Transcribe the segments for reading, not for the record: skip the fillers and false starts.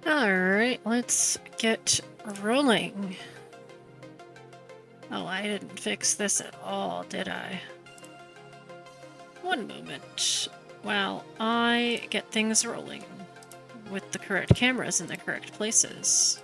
Alright, let's get rolling. Oh, I didn't fix this at all, did I? One moment. While I get things rolling with the correct cameras in the correct places.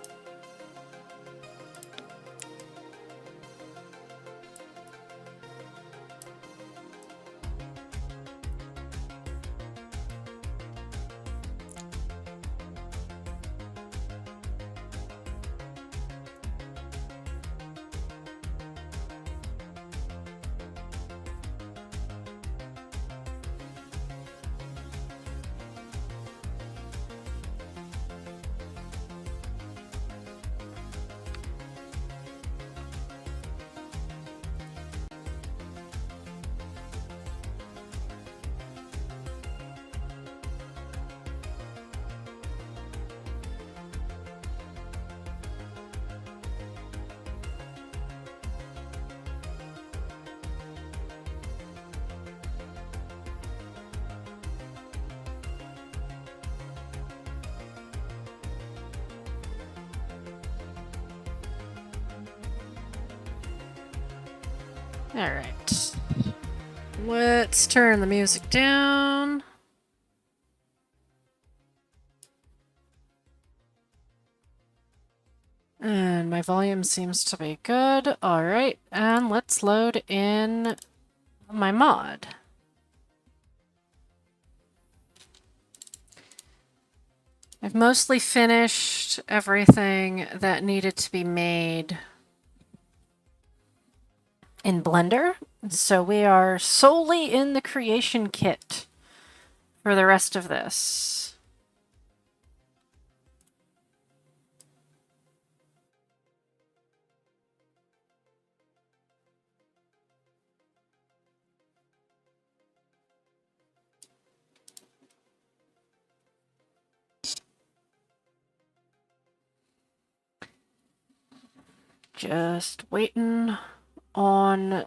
Alright. Let's turn the music down. And my volume seems to be good. Alright, and let's load in my mod. I've mostly finished everything that needed to be made in Blender, so we are solely in the creation kit for the rest of this. Just waiting on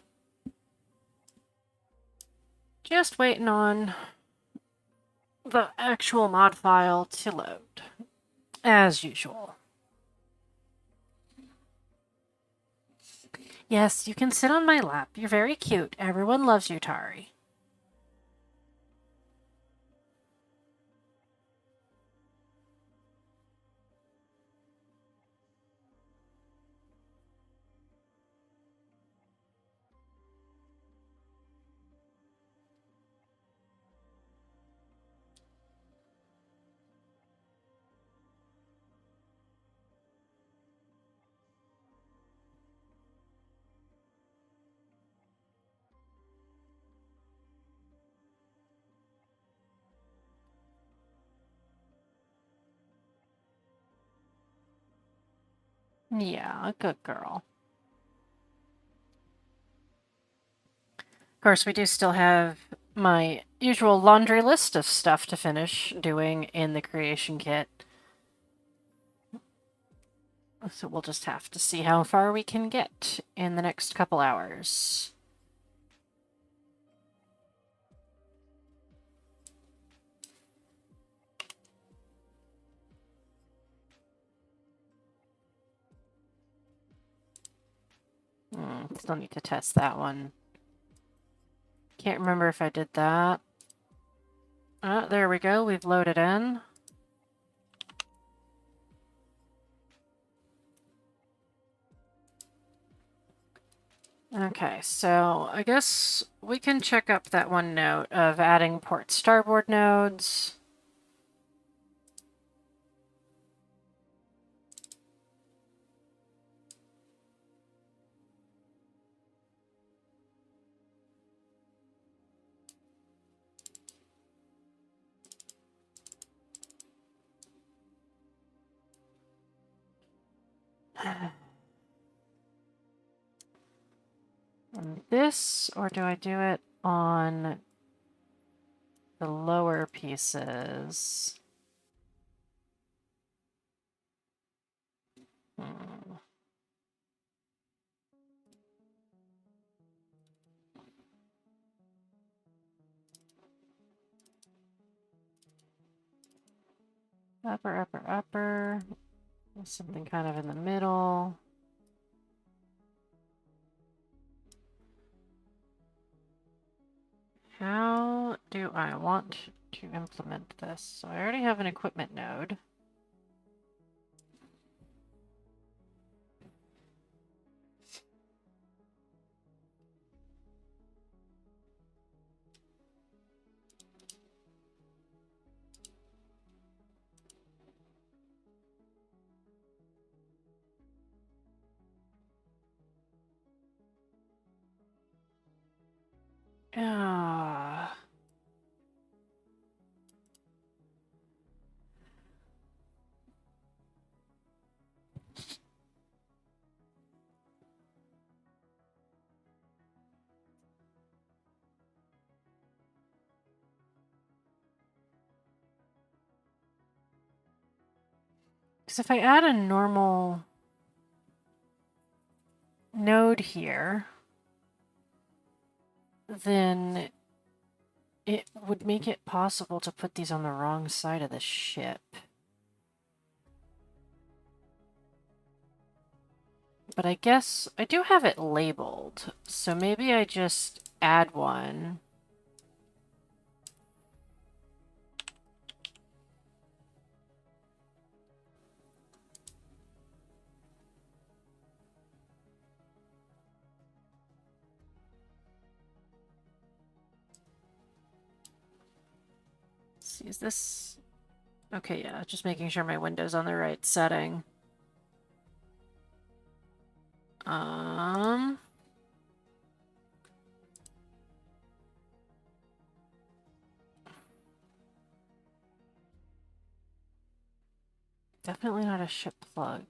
the actual mod file to load, as usual. Yes, you can sit on my lap. You're very cute. Everyone loves you, Tari. Yeah, a good girl. Of course, we do still have my usual laundry list of stuff to finish doing in the creation kit. So we'll just have to see how far we can get in the next couple hours. Still need to test that one. Can't remember if I did that. There we go. We've loaded in. Okay, so I guess we can check up that one note of adding port starboard nodes. On this, or do I do it on the lower pieces? Upper, upper, upper. Something kind of in the middle. How do I want to implement this? So I already have an equipment node. Ah. Because if I add a normal node here, then it would make it possible to put these on the wrong side of the ship. But I guess I do have it labeled, so maybe I just add one. Let's see, is this... Okay, yeah, just making sure my window's on the right setting. Definitely not a ship plug.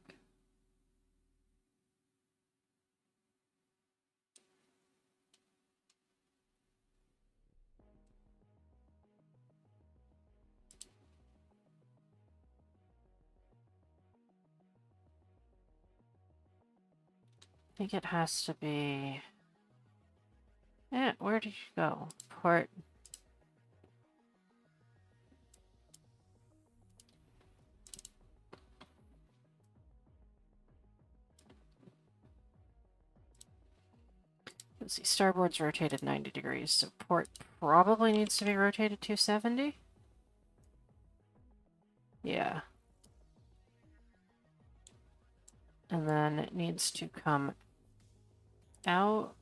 I think it has to be... where did you go? Port. Let's see, starboard's rotated 90 degrees, so port probably needs to be rotated 270? Yeah. And then it needs to come out.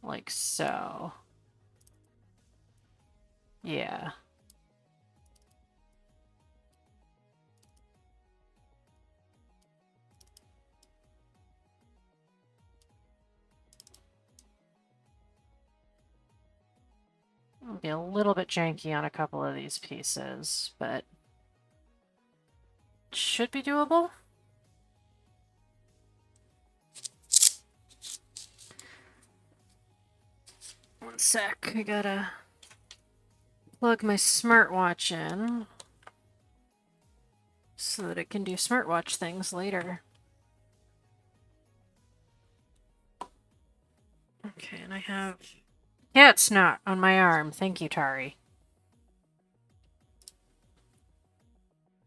Like so. Yeah. It'll be a little bit janky on a couple of these pieces, but should be doable. One sec, I gotta plug my smartwatch in so that it can do smartwatch things later. Okay, and I have cat snot on my arm. Thank you, Tari.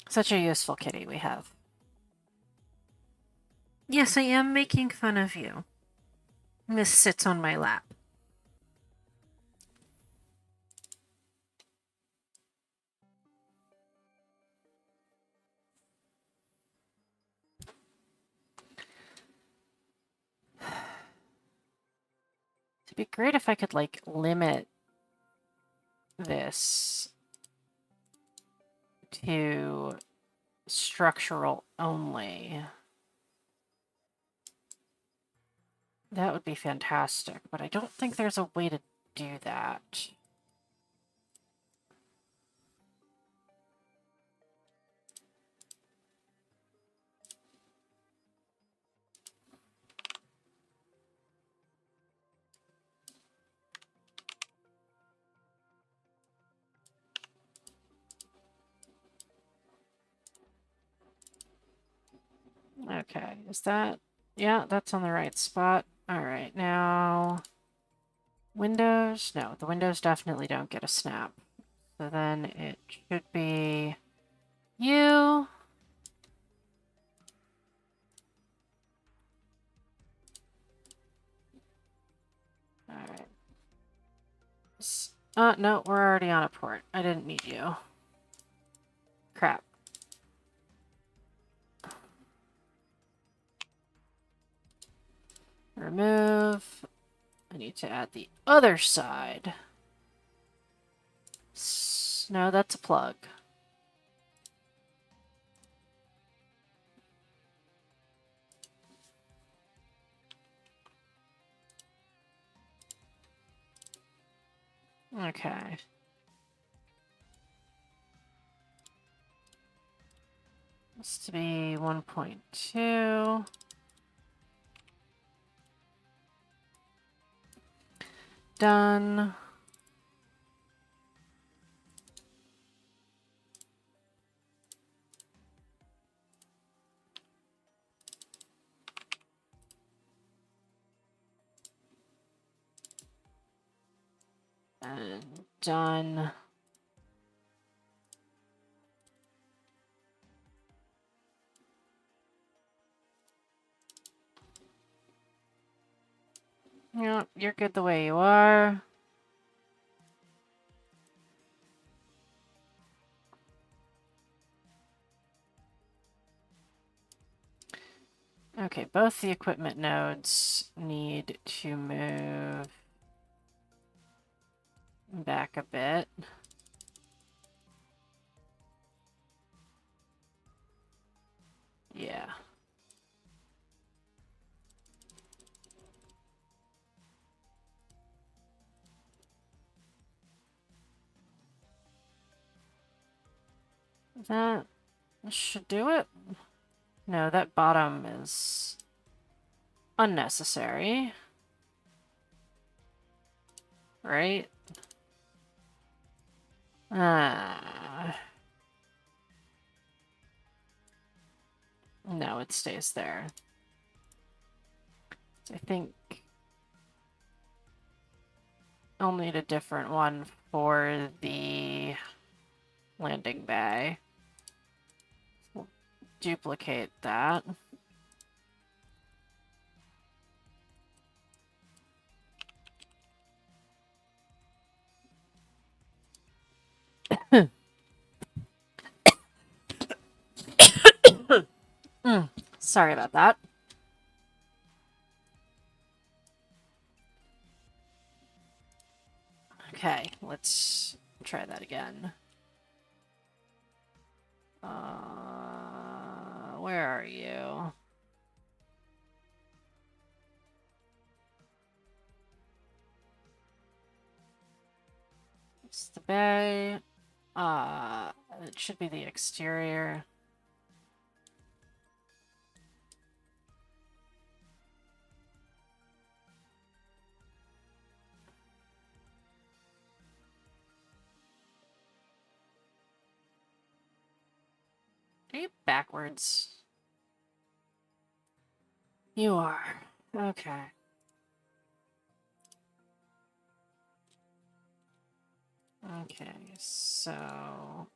Such a useful kitty we have. Yes, I am making fun of you. Miss sits on my lap. It'd be great if I could, like, limit this to structural only. That would be fantastic, but I don't think there's a way to do that. Okay, is that... Yeah, that's on the right spot. Alright, now... Windows? No, the windows definitely don't get a snap. So then it should be... You... Alright. No, we're already on a port. I didn't need you. Crap. Remove. I need to add the other side. No, that's a plug. Okay. This to be 1.2. Done. And done. Yeah, you're good the way you are. Okay, both the equipment nodes need to move back a bit. Yeah. That should do it. No, that bottom is unnecessary. Right? No, it stays there. I think I'll need a different one for the landing bay. We'll duplicate that. Sorry about that. Okay, let's try that again. Where are you? It's the bay. It should be the exterior. Are you backwards? You are. Okay. Okay, so...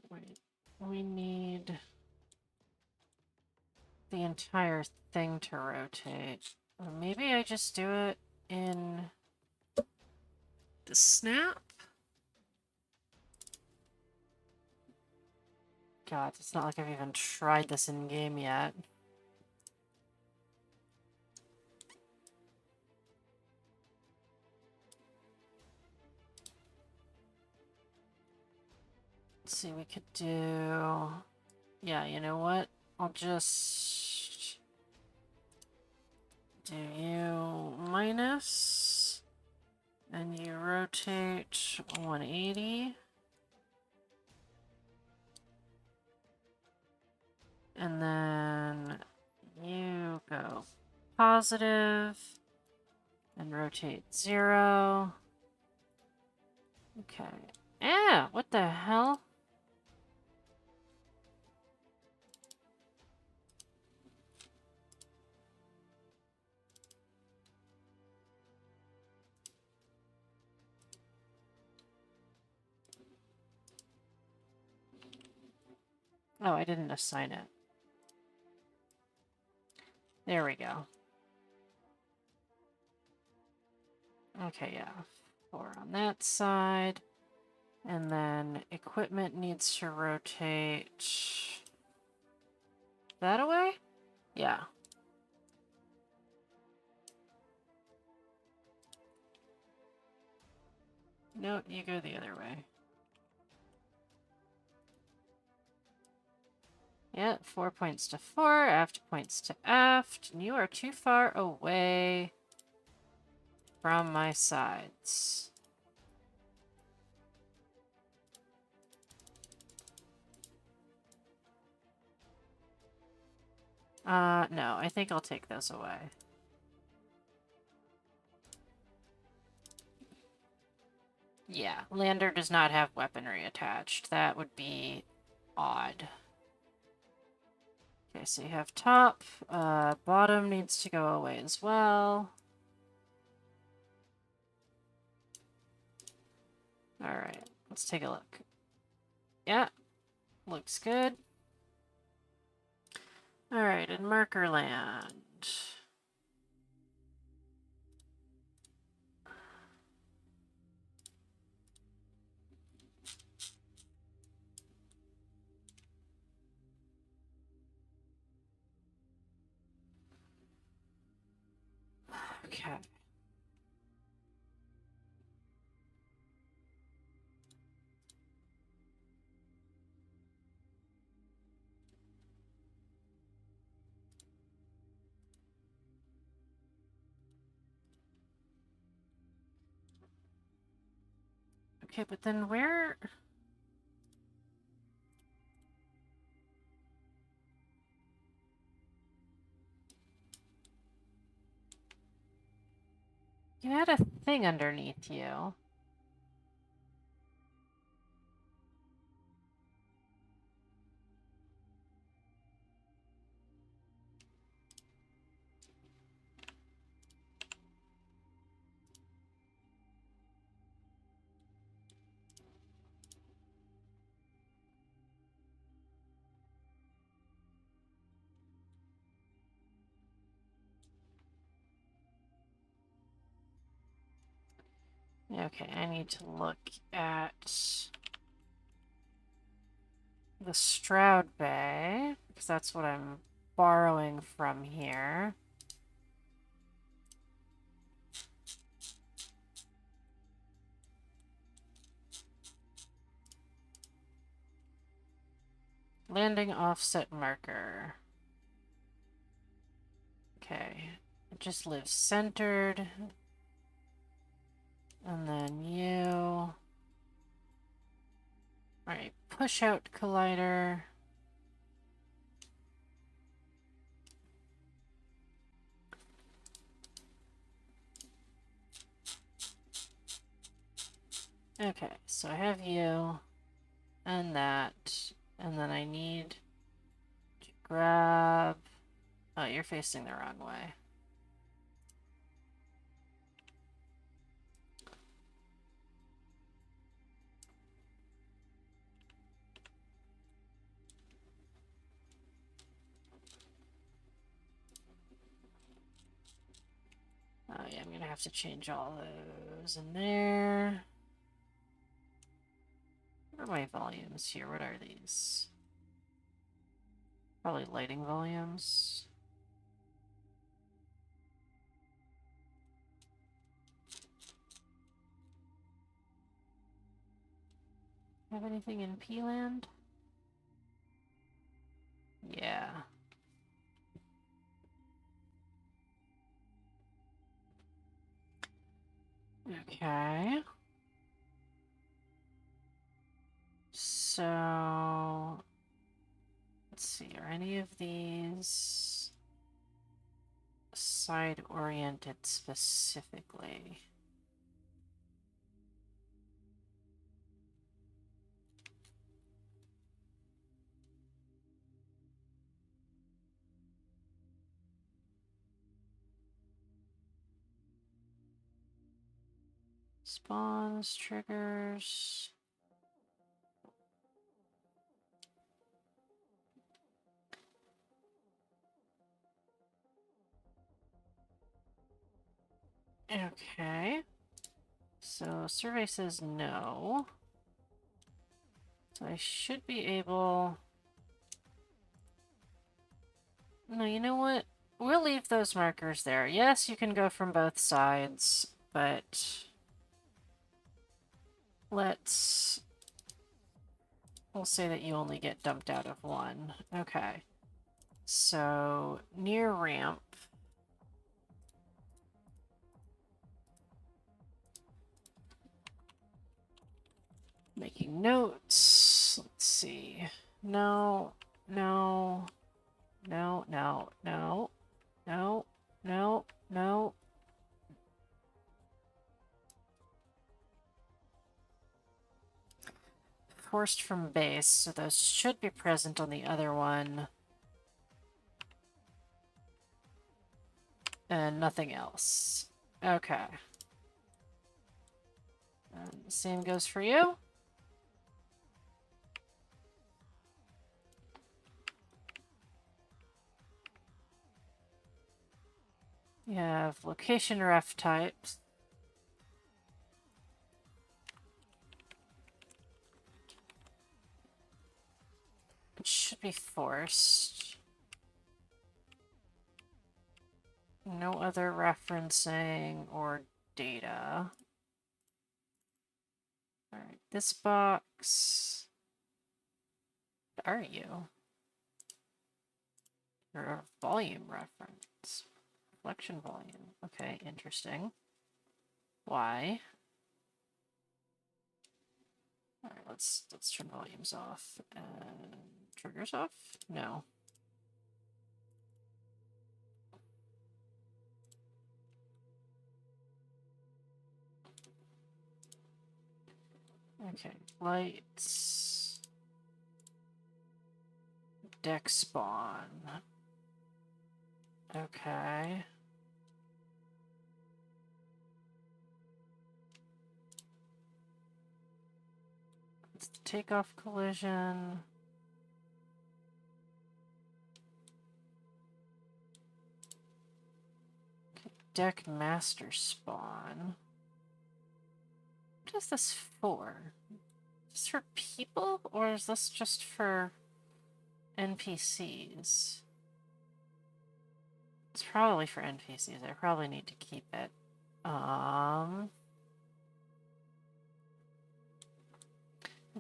Wait, we need the entire thing to rotate. Or maybe I just do it in the snap? God, it's not like I've even tried this in-game yet. Let's see, we could do... Yeah, you know what? I'll just... do you minus, and you rotate 180. And then you go positive and rotate 0. Okay. Ah, what the hell? Oh, I didn't assign it. There we go. Okay, yeah. 4 on that side. And then equipment needs to rotate that away? Yeah. No, you go the other way. Yeah, 4 points to 4, aft points to aft, and you are too far away from my sides. No, I think I'll take those away. Yeah, lander does not have weaponry attached. That would be odd. Okay, so you have top. Bottom needs to go away as well. Alright, let's take a look. Yeah, looks good. Alright, in Marker Land. Okay. Okay, but then where... You had a thing underneath you. Okay, I need to look at the Stroud Bay, because that's what I'm borrowing from here. Landing offset marker. Okay, it just lives centered. And then you... Alright, push out collider. Okay, so I have you and that, and then I need to grab... Oh, you're facing the wrong way. Oh yeah, I'm gonna have to change all those in there. What are my volumes here? What are these? Probably lighting volumes. Have anything in P-Land? Yeah. Okay. So, let's see, are any of these side-oriented specifically? Spawns, triggers. Okay. So survey says no. So I should be able... No, you know what? We'll leave those markers there. Yes, you can go from both sides, but let's... We'll say that you only get dumped out of one. Okay. So, near ramp. Making notes. Let's see. No, no, no, no, no, no, no, no. Forced from base, so those should be present on the other one. And nothing else. Okay. And the same goes for you. You have location ref types. It should be forced. No other referencing or data. Alright, this box... What are you? You're a volume reference. Reflection volume. Okay, interesting. Why? Alright, let's turn volumes off. And triggers off? No. Okay, lights. Deck spawn. Okay. Let's take off collision. Okay, deck master spawn. What is this for? Is this for people, or is this just for NPCs? It's probably for NPCs. I probably need to keep it.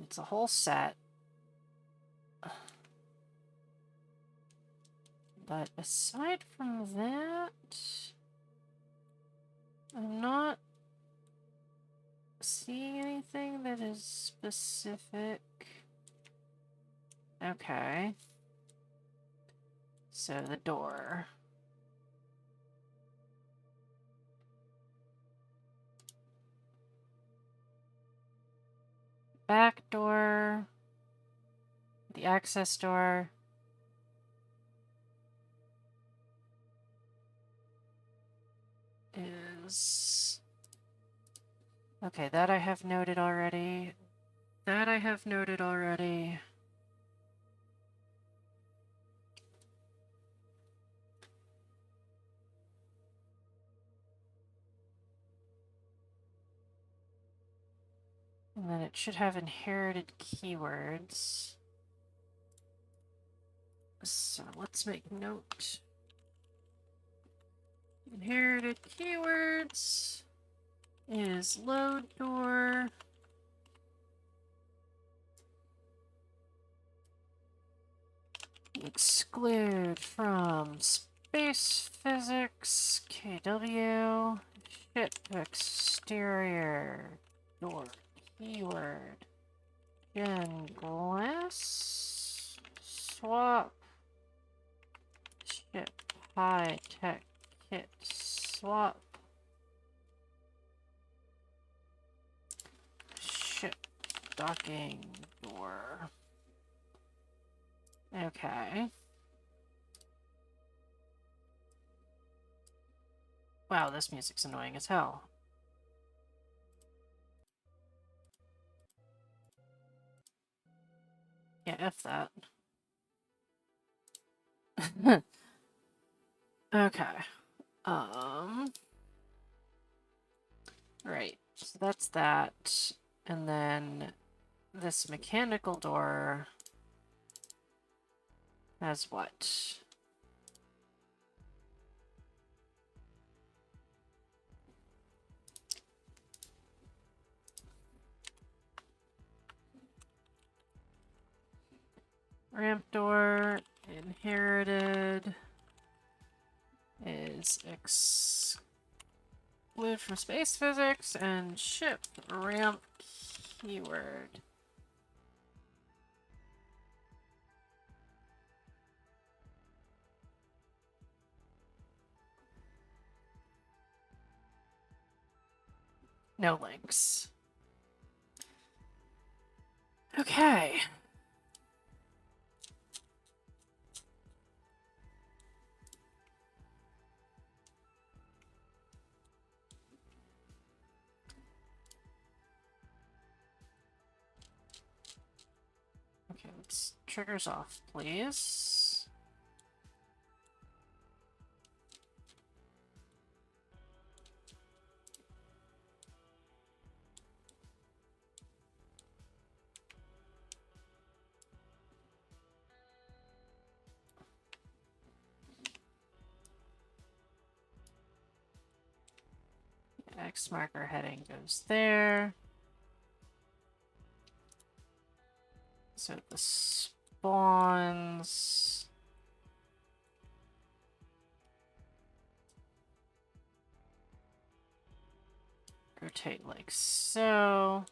It's a whole set. But aside from that, I'm not seeing anything that is specific. Okay. So the door. Back door. The access door. Is... Okay, that I have noted already. That I have noted already. And then it should have inherited keywords. So let's make note. Inherited keywords is load door. Exclude from space physics KW Ship exterior door. Keyword. Gen glass. Swap. Ship high tech kit. Swap. Ship docking door. Okay. Wow, this music's annoying as hell. Yeah, F that. Okay. Right. So that's that. And then this mechanical door has what? Ramp door, inherited, is exclude from space physics, and ship ramp keyword. No links. Okay. Okay, let's triggers off, please. X marker heading goes there. So the spawns. Rotate like so.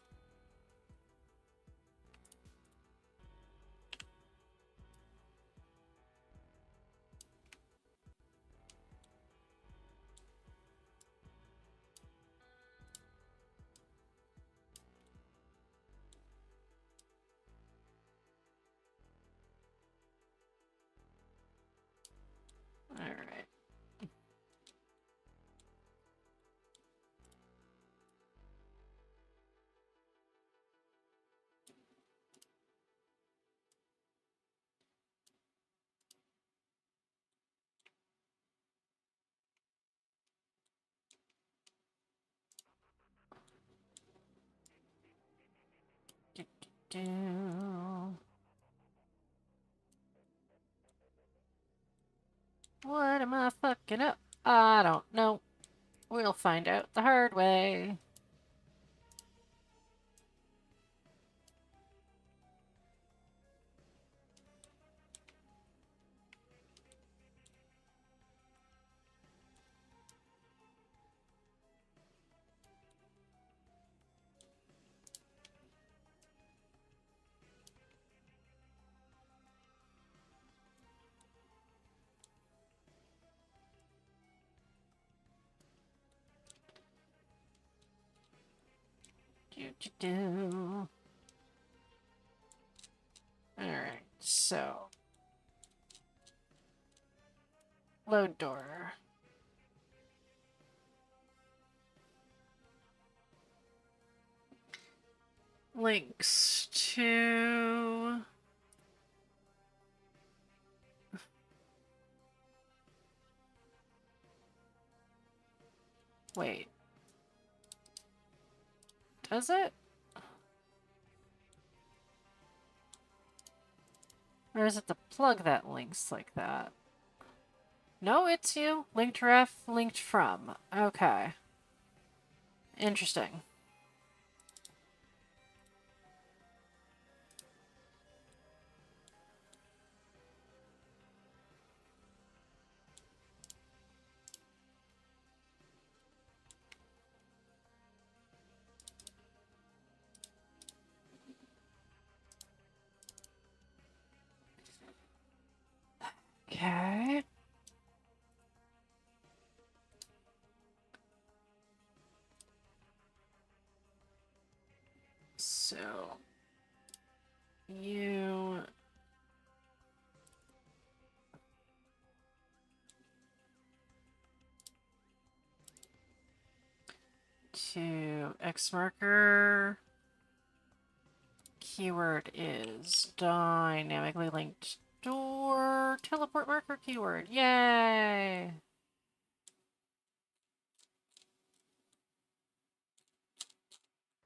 All right. What am I fucking up? I don't know. We'll find out the hard way. Do. Alright, so. Load door. Links to... Wait. Does it? Or is it the plug that links like that? No, it's you. Linked ref, linked from. Okay. Interesting. Okay. So you to X marker. Keyword is dynamically linked door. Teleport marker keyword. Yay!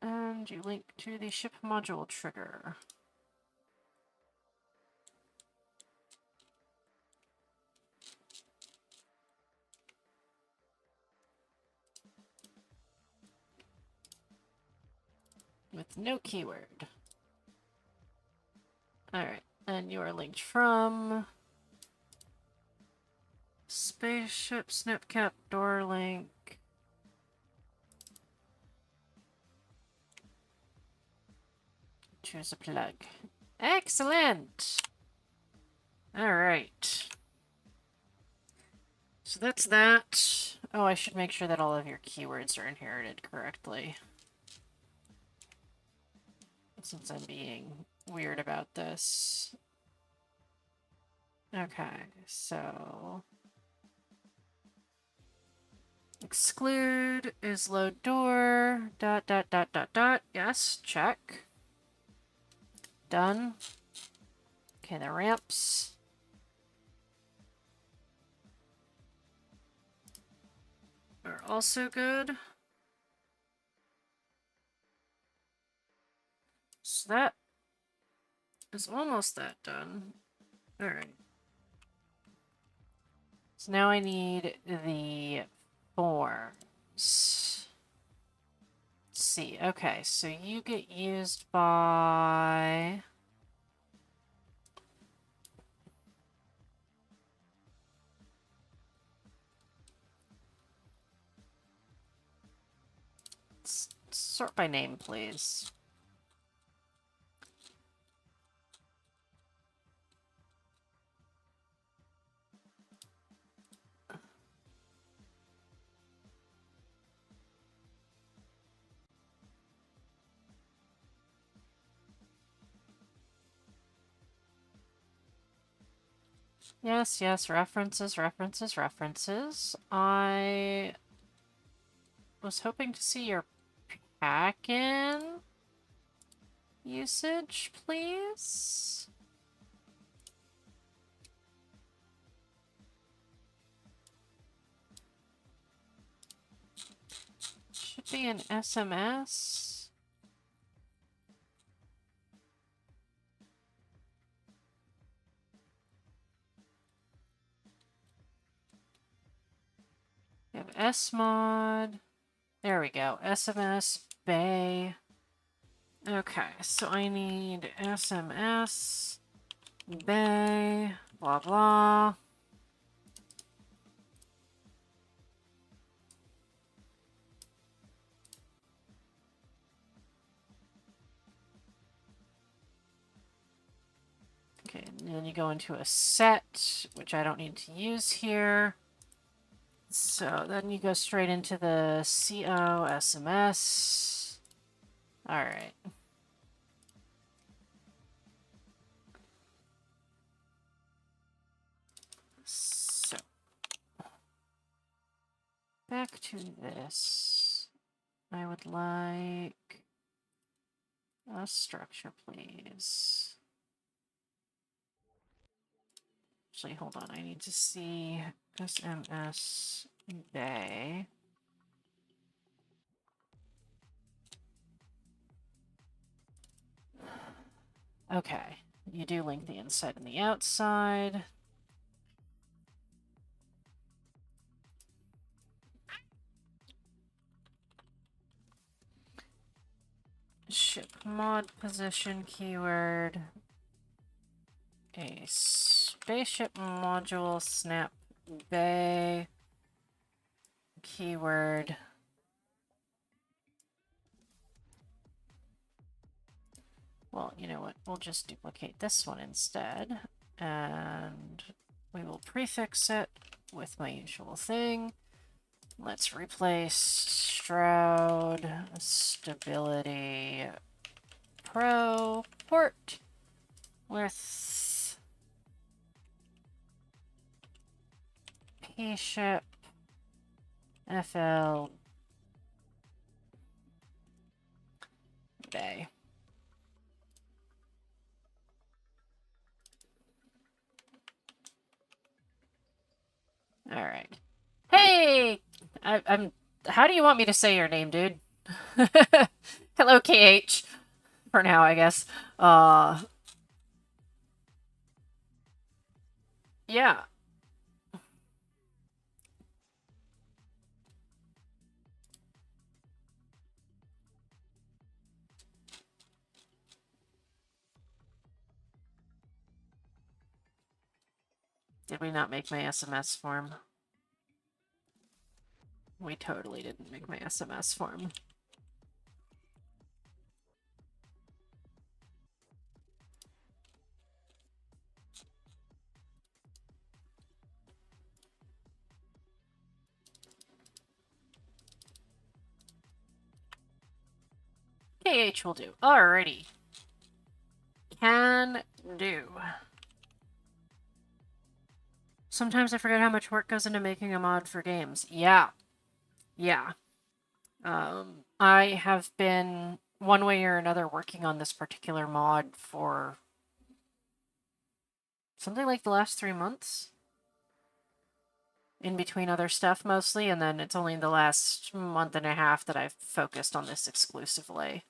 And you link to the ship module trigger. With no keyword. Alright, and you are linked from spaceship snipcap door link. Choose a plug. Excellent! Alright. So that's that. Oh, I should make sure that all of your keywords are inherited correctly. Since I'm being weird about this. Okay, so... exclude is load door, dot, dot, dot, dot, dot. Yes, check. Done. Okay, the ramps. Are also good. So that is almost that done. Alright. So now I need the forms. Let's see. Okay, so you get used by... sort by name, please. Yes, yes, references, references, references. I was hoping to see your pack-in usage, please. Should be an SMS. We have SMod. There we go. SMS Bay. Okay, so I need SMS Bay. Blah blah. Okay, and then you go into a set, which I don't need to use here. So then you go straight into the CO SMS. All right. So back to this. I would like a structure, please. Actually, hold on. I need to see SMS Bay. Okay. You do link the inside and the outside. Ship mod position keyword. A spaceship module snap bay keyword. Well, you know what? We'll just duplicate this one instead. And We will prefix it with my usual thing. Let's replace Stroud Stability Pro port with P-ship FL Bay. All right. Hey, I'm. How do you want me to say your name, dude? Hello, KH. For now, I guess. Yeah. Did we not make my SMS form? We totally didn't make my SMS form. KH will do. Alrighty. Can do. Sometimes I forget how much work goes into making a mod for games. Yeah. Yeah. I have been, one way or another, working on this particular mod for something like the last 3 months. In between other stuff, mostly, and then it's only the last month and a half that I've focused on this exclusively.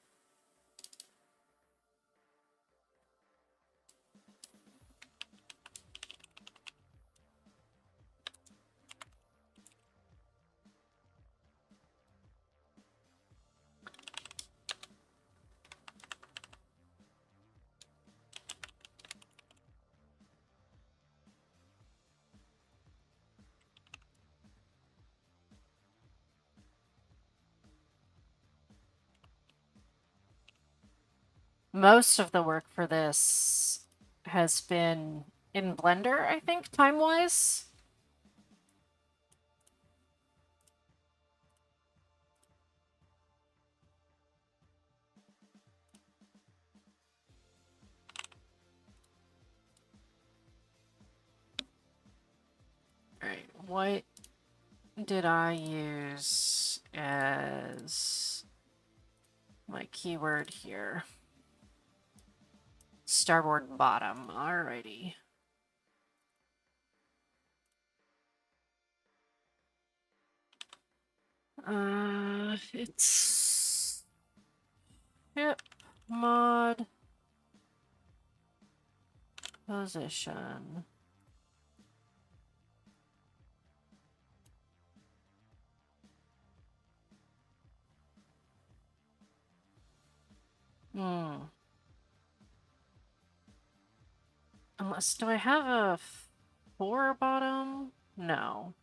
Most of the work for this has been in Blender, I think, time-wise. Alright, what did I use as my keyword here? Starboard bottom, alrighty. It's ship mod position. Unless, do I have a 4 bottom? No.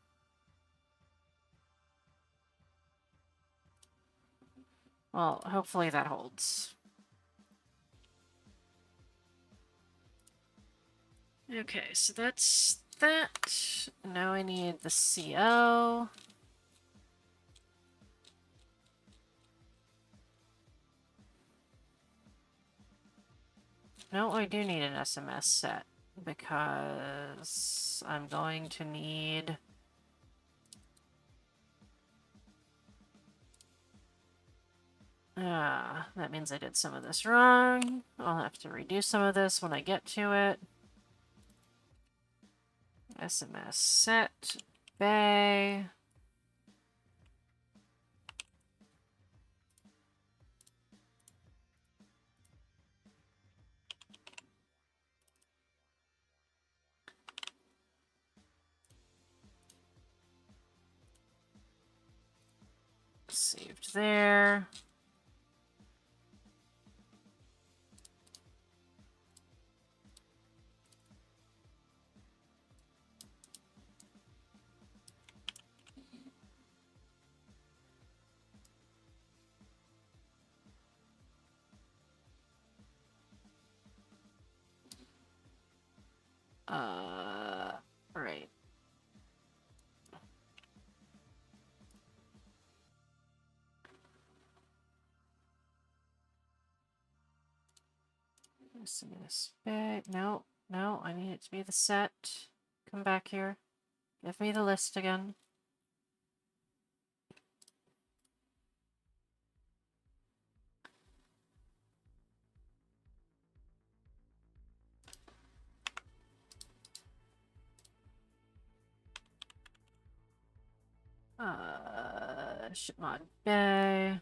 Well, hopefully that holds. Okay, so that's that. Now I need the CO. No, I do need an SMS set because I'm going to need... that means I did some of this wrong. I'll have to redo some of this when I get to it. SMS set, bay. Saved there. Missing this bay. No, no, I need it to be the set. Come back here. Give me the list again. Shipmod Bay.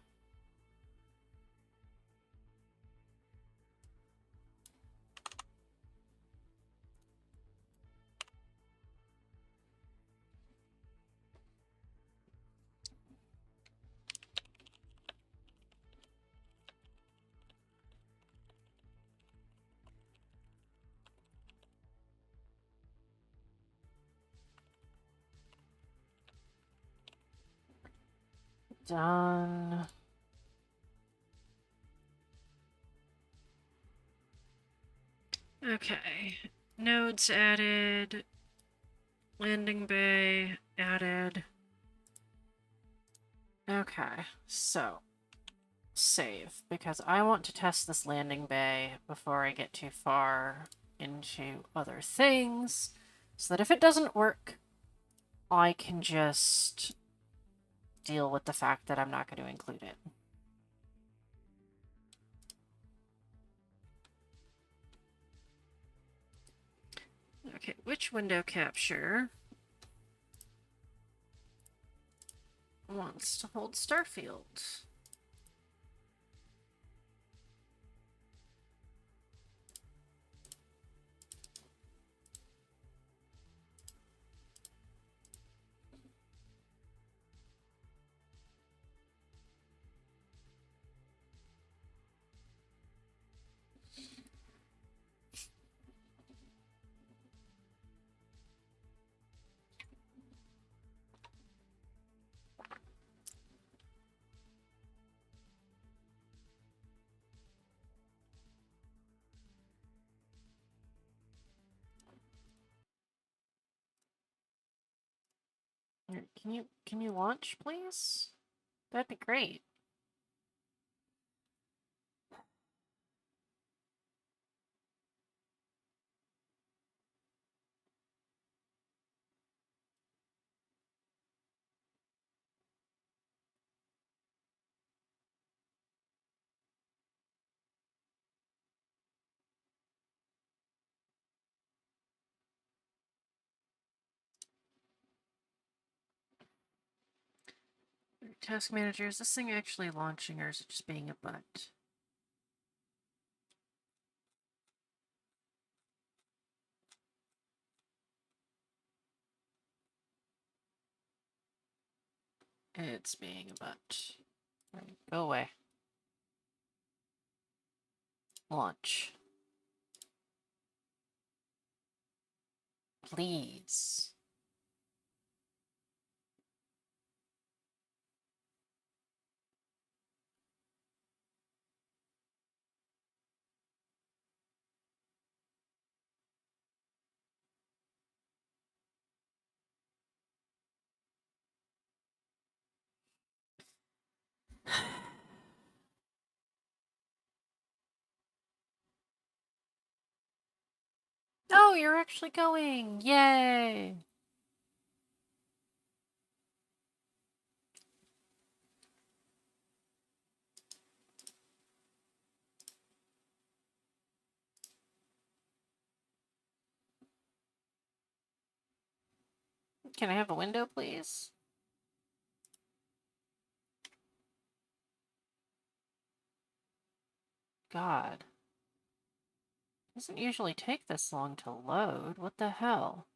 Done. Okay. Nodes added. Landing bay added. Okay, so save, because I want to test this landing bay before I get too far into other things, so that if it doesn't work, I can just deal with the fact that I'm not going to include it. Okay, which window capture wants to hold Starfield? Can you launch, please? That'd be great. Task manager, is this thing actually launching or is it just being a butt? It's being a butt. Right, go away. Launch. Please. Oh, you're actually going! Yay! Can I have a window, please? God. Doesn't usually take this long to load. What the hell?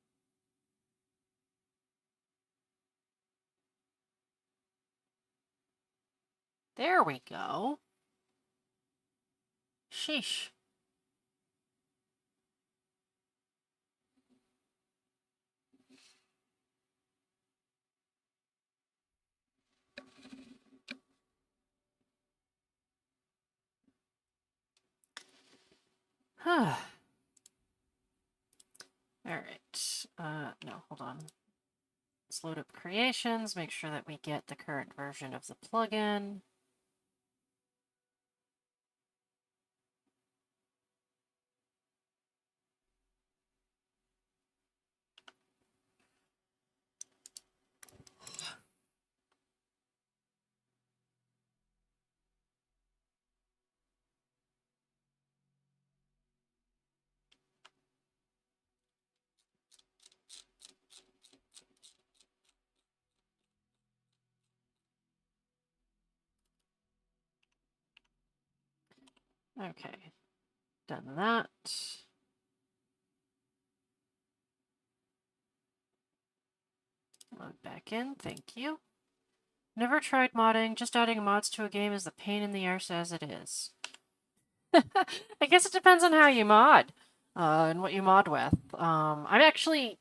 There we go. Sheesh. Huh. Alright. No, hold on. Let's load up creations, make sure that we get the current version of the plugin. Okay, done that. Load back in, thank you. Never tried modding, just adding mods to a game is the pain in the arse as it is. I guess it depends on how you mod, and what you mod with. I'm actually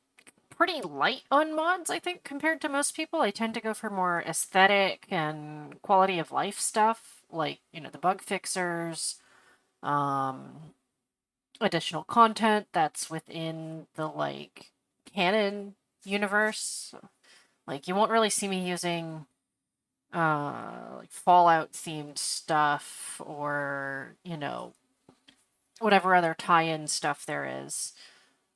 pretty light on mods, I think, compared to most people. I tend to go for more aesthetic and quality of life stuff, like, you know, the bug fixers, um, additional content that's within the, like, canon universe. Like, you won't really see me using like Fallout themed stuff or, you know, whatever other tie-in stuff there is.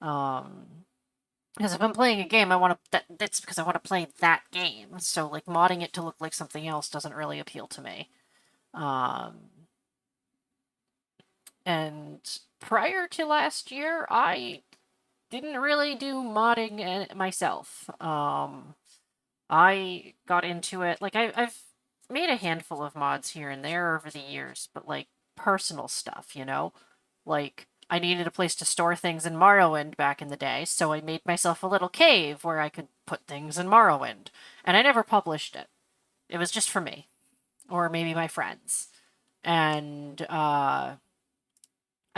Because if I'm playing a game, I want to. That's because I want to play that game. So like modding it to look like something else doesn't really appeal to me. Um, and prior to last year, I didn't really do modding myself. I got into it like I've made a handful of mods here and there over the years, but like personal stuff, you know? Like, I needed a place to store things in Morrowind back in the day, so I made myself a little cave where I could put things in Morrowind. And I never published it. It was just for me, or maybe my friends. And I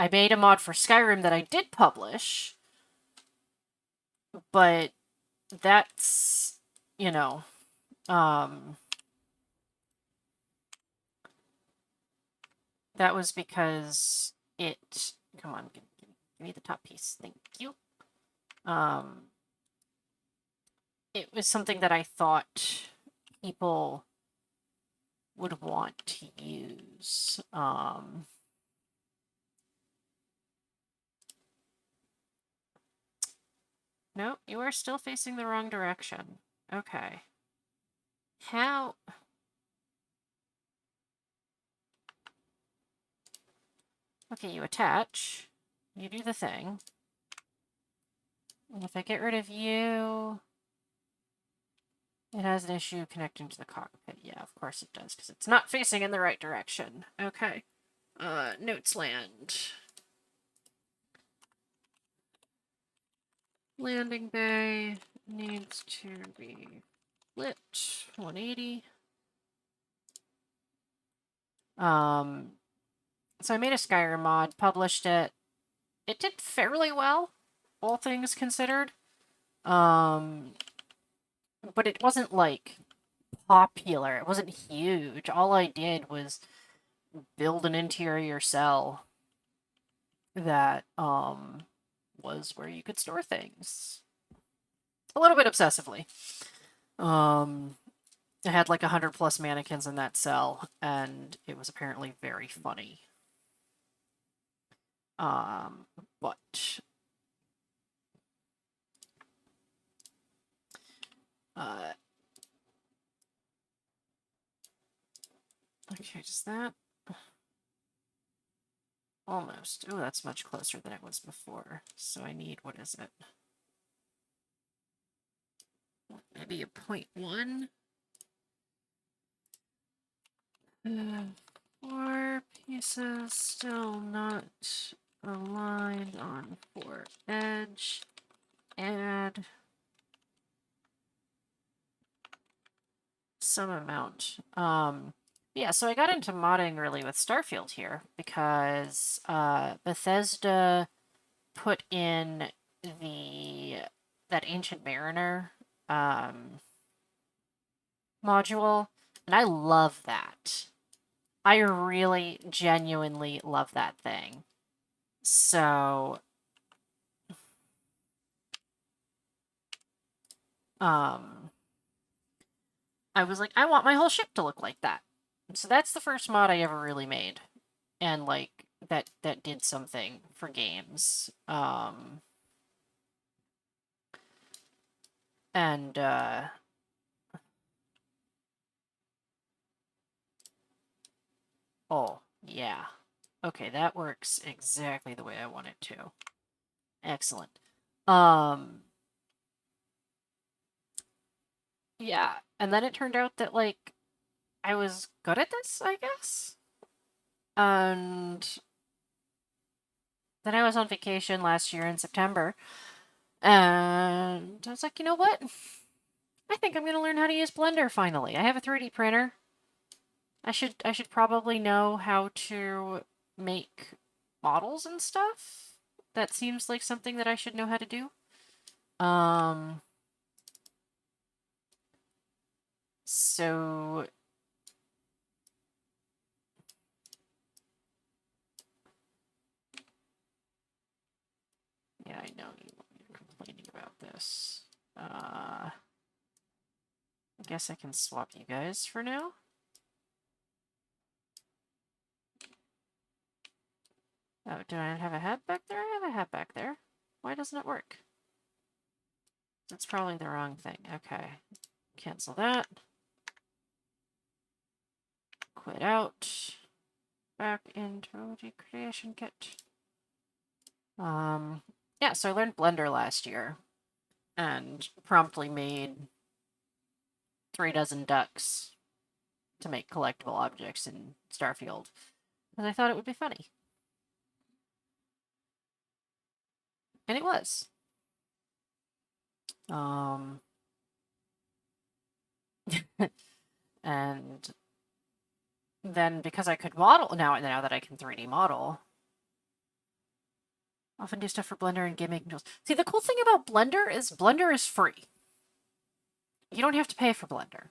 made a mod for Skyrim that I did publish, but that's, you know, um, that was because it. Come on, give me the top piece. Thank you. Um, it was something that I thought people would want to use. No, you are still facing the wrong direction. Okay. How? Okay, you attach. You do the thing. And if I get rid of you, it has an issue connecting to the cockpit. Yeah, of course it does, because it's not facing in the right direction. Okay. Notes land. Landing bay needs to be lit 180. So I made a Skyrim mod, published it. It did fairly well, all things considered. Um, but it wasn't like popular. It wasn't huge. All I did was build an interior cell that was where you could store things. A little bit obsessively. I had like 100+ mannequins in that cell, and it was apparently very funny. But okay, does that almost? Oh, that's much closer than it was before. So I need, what is it? Maybe a 0.1? 4 pieces still not aligned on 4 edge. Add some amount. Yeah, so I got into modding really with Starfield here because Bethesda put in that Ancient Mariner module, and I love that. I really genuinely love that thing. So I was like, I want my whole ship to look like that. So that's the first mod I ever really made. And like that did something for games. And oh, yeah. Okay, that works exactly the way I want it to. Excellent. Yeah, and then it turned out that like I was good at this, I guess. And then I was on vacation last year in September, and I was like, you know what? I think I'm going to learn how to use Blender finally. I have a 3D printer. I should probably know how to make models and stuff. That seems like something that I should know how to do. So yeah, I know you're complaining about this. I guess I can swap you guys for now. Oh, do I have a hat back there? I have a hat back there. Why doesn't it work? That's probably the wrong thing. Okay. Cancel that. Quit out. Back into the creation kit. Yeah, so I learned Blender last year and promptly made 3 dozen ducks to make collectible objects in Starfield. And I thought it would be funny. And it was. And then because I could model now that I can 3D model, often do stuff for Blender and game making tools. See, the cool thing about Blender is free. You don't have to pay for Blender.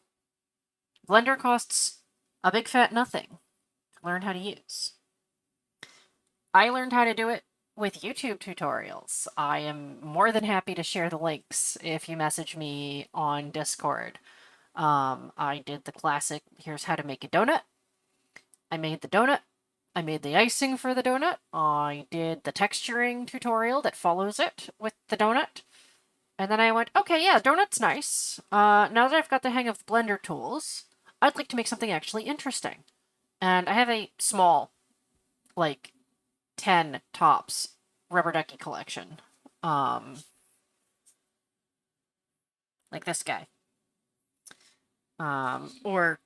Blender costs a big fat nothing to learn how to use. I learned how to do it with YouTube tutorials. I am more than happy to share the links if you message me on Discord. I did the classic, here's how to make a donut. I made the donut. I made the icing for the donut. I did the texturing tutorial that follows it with the donut. And then I went, okay, yeah, donut's nice. Now that I've got the hang of Blender tools, I'd like to make something actually interesting. And I have a small, like, 10 tops rubber ducky collection. Like this guy. Or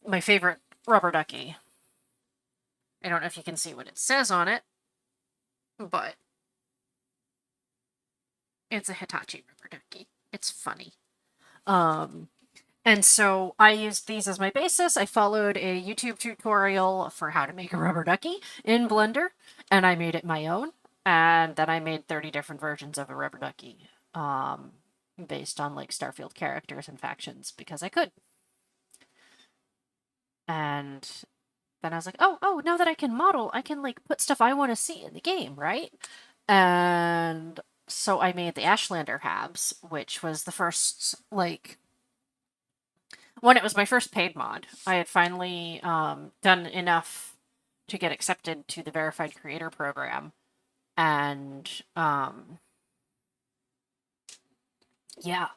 my favorite rubber ducky. I don't know if you can see what it says on it, but it's a Hitachi rubber ducky. It's funny. And so I used these as my basis. I followed a YouTube tutorial for how to make a rubber ducky in Blender, and I made it my own. And then I made 30 different versions of a rubber ducky, based on like Starfield characters and factions because I could. And then I was like, oh, now that I can model, I can like put stuff I want to see in the game, right? And so I made the Ashlander Habs, which was the first like it was my first paid mod. I had finally done enough to get accepted to the Verified Creator program. And yeah,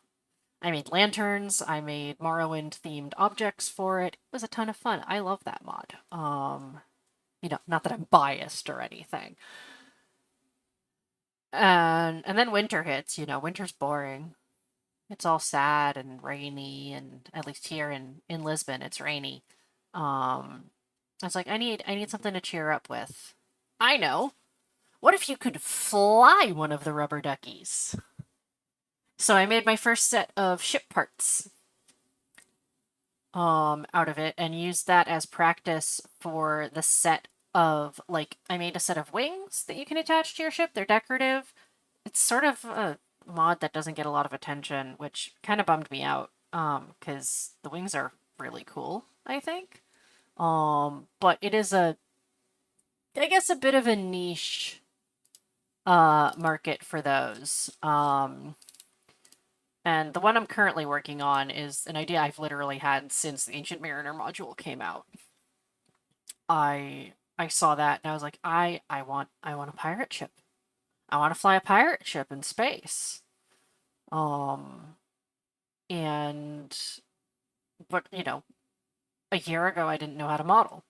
I made lanterns. I made Morrowind-themed objects for it. It was a ton of fun. I love that mod. Not that I'm biased or anything. And then winter hits. Winter's boring. It's all sad and rainy, and at least here in Lisbon, it's rainy. I was like, I need something to cheer up with. I know. What if you could fly one of the rubber duckies? So I made my first set of ship parts out of it and used that as practice for the set of, like, I made a set of wings that you can attach to your ship. They're decorative. It's sort of a mod that doesn't get a lot of attention, which kind of bummed me out, because the wings are really cool, I think. But it is I guess a bit of a niche market for those. And the one I'm currently working on is an idea I've literally had since the Ancient Mariner module came out. I saw that and I was like, I want a pirate ship. I want to fly a pirate ship in space. But a year ago I didn't know how to model.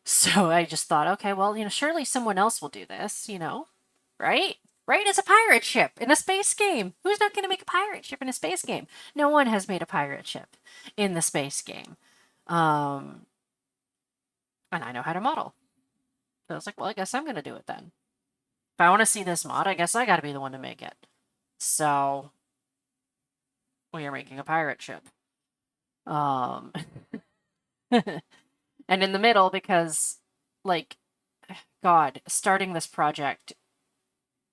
So I just thought, okay, well, surely someone else will do this, right? Right? It's a pirate ship in a space game. Who's not going to make a pirate ship in a space game? No one has made a pirate ship in the space game. And I know how to model. So I was like, well, I guess I'm going to do it then. If I want to see this mod, I guess I gotta be the one to make it. So, we are making a pirate ship. And in the middle, because, like, God, starting this project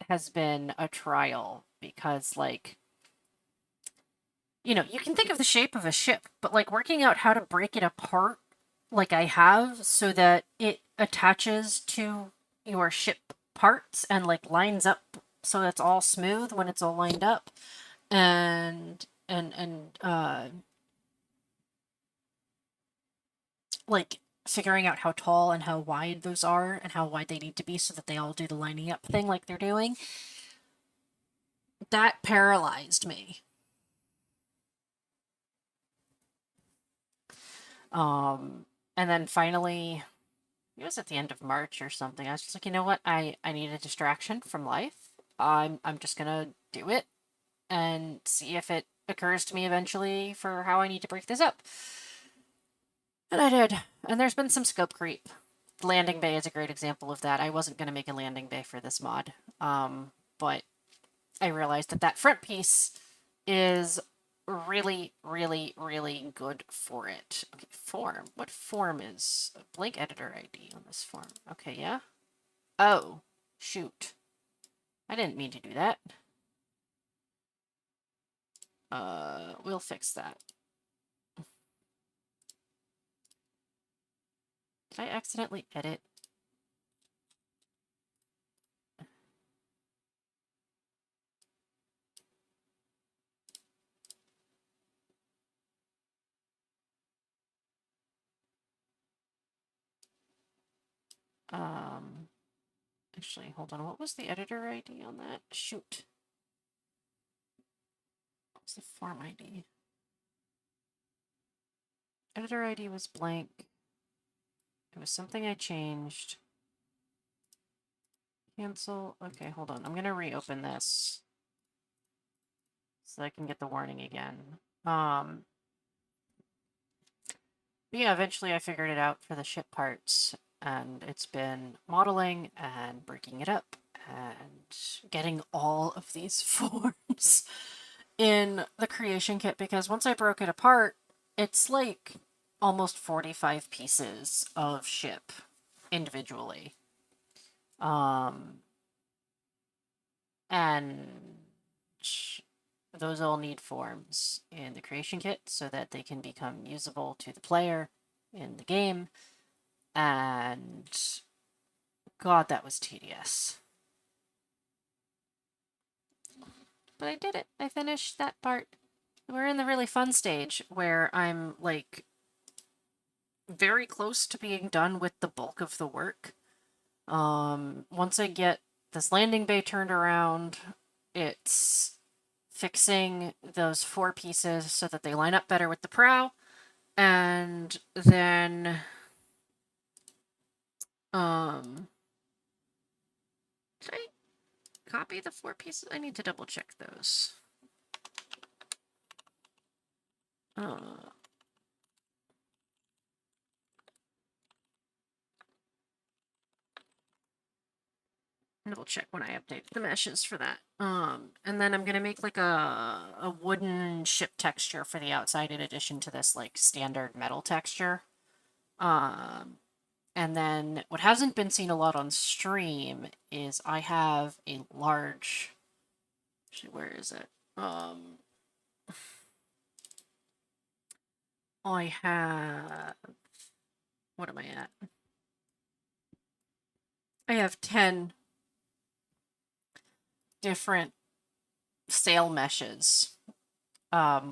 has been a trial because, like, you can think of the shape of a ship, but, like, working out how to break it apart like I have so that it attaches to your ship parts and, like, lines up so that's all smooth when it's all lined up. And like figuring out how tall and how wide those are and how wide they need to be so that they all do the lining up thing like they're doing, that paralyzed me. And then finally, it was at the end of March or something. I was just like, you know what? I need a distraction from life. I'm just gonna do it and see if it occurs to me eventually for how I need to break this up. And I did. And there's been some scope creep. Landing bay is a great example of that. I wasn't going to make a landing bay for this mod, but I realized that that front piece is really, really, really good for it. Okay, form. What form is a blank editor ID on this form? Okay, yeah. Oh, shoot. I didn't mean to do that. We'll fix that. Did I accidentally edit? Actually, hold on. What was the editor ID on that? Shoot. What was the form ID? Editor ID was blank. It was something I changed. Cancel. Okay, hold on. I'm going to reopen this so I can get the warning again. But yeah, eventually I figured it out for the ship parts, and it's been modeling and breaking it up and getting all of these forms in the creation kit, because once I broke it apart, it's like almost 45 pieces of ship individually. And those all need forms in the creation kit so that they can become usable to the player in the game. And God, that was tedious. But I did it. I finished that part. We're in the really fun stage where I'm like very close to being done with the bulk of the work. Once I get this landing bay turned around, it's fixing those 4 pieces so that they line up better with the prow, and then did I copy the 4 pieces? I need to double check those. Double check when I update the meshes for that. And then I'm gonna make like a wooden ship texture for the outside in addition to this like standard metal texture. And then what hasn't been seen a lot on stream is I have a large. Actually, where is it? I have. What am I at? I have 10 different sail meshes,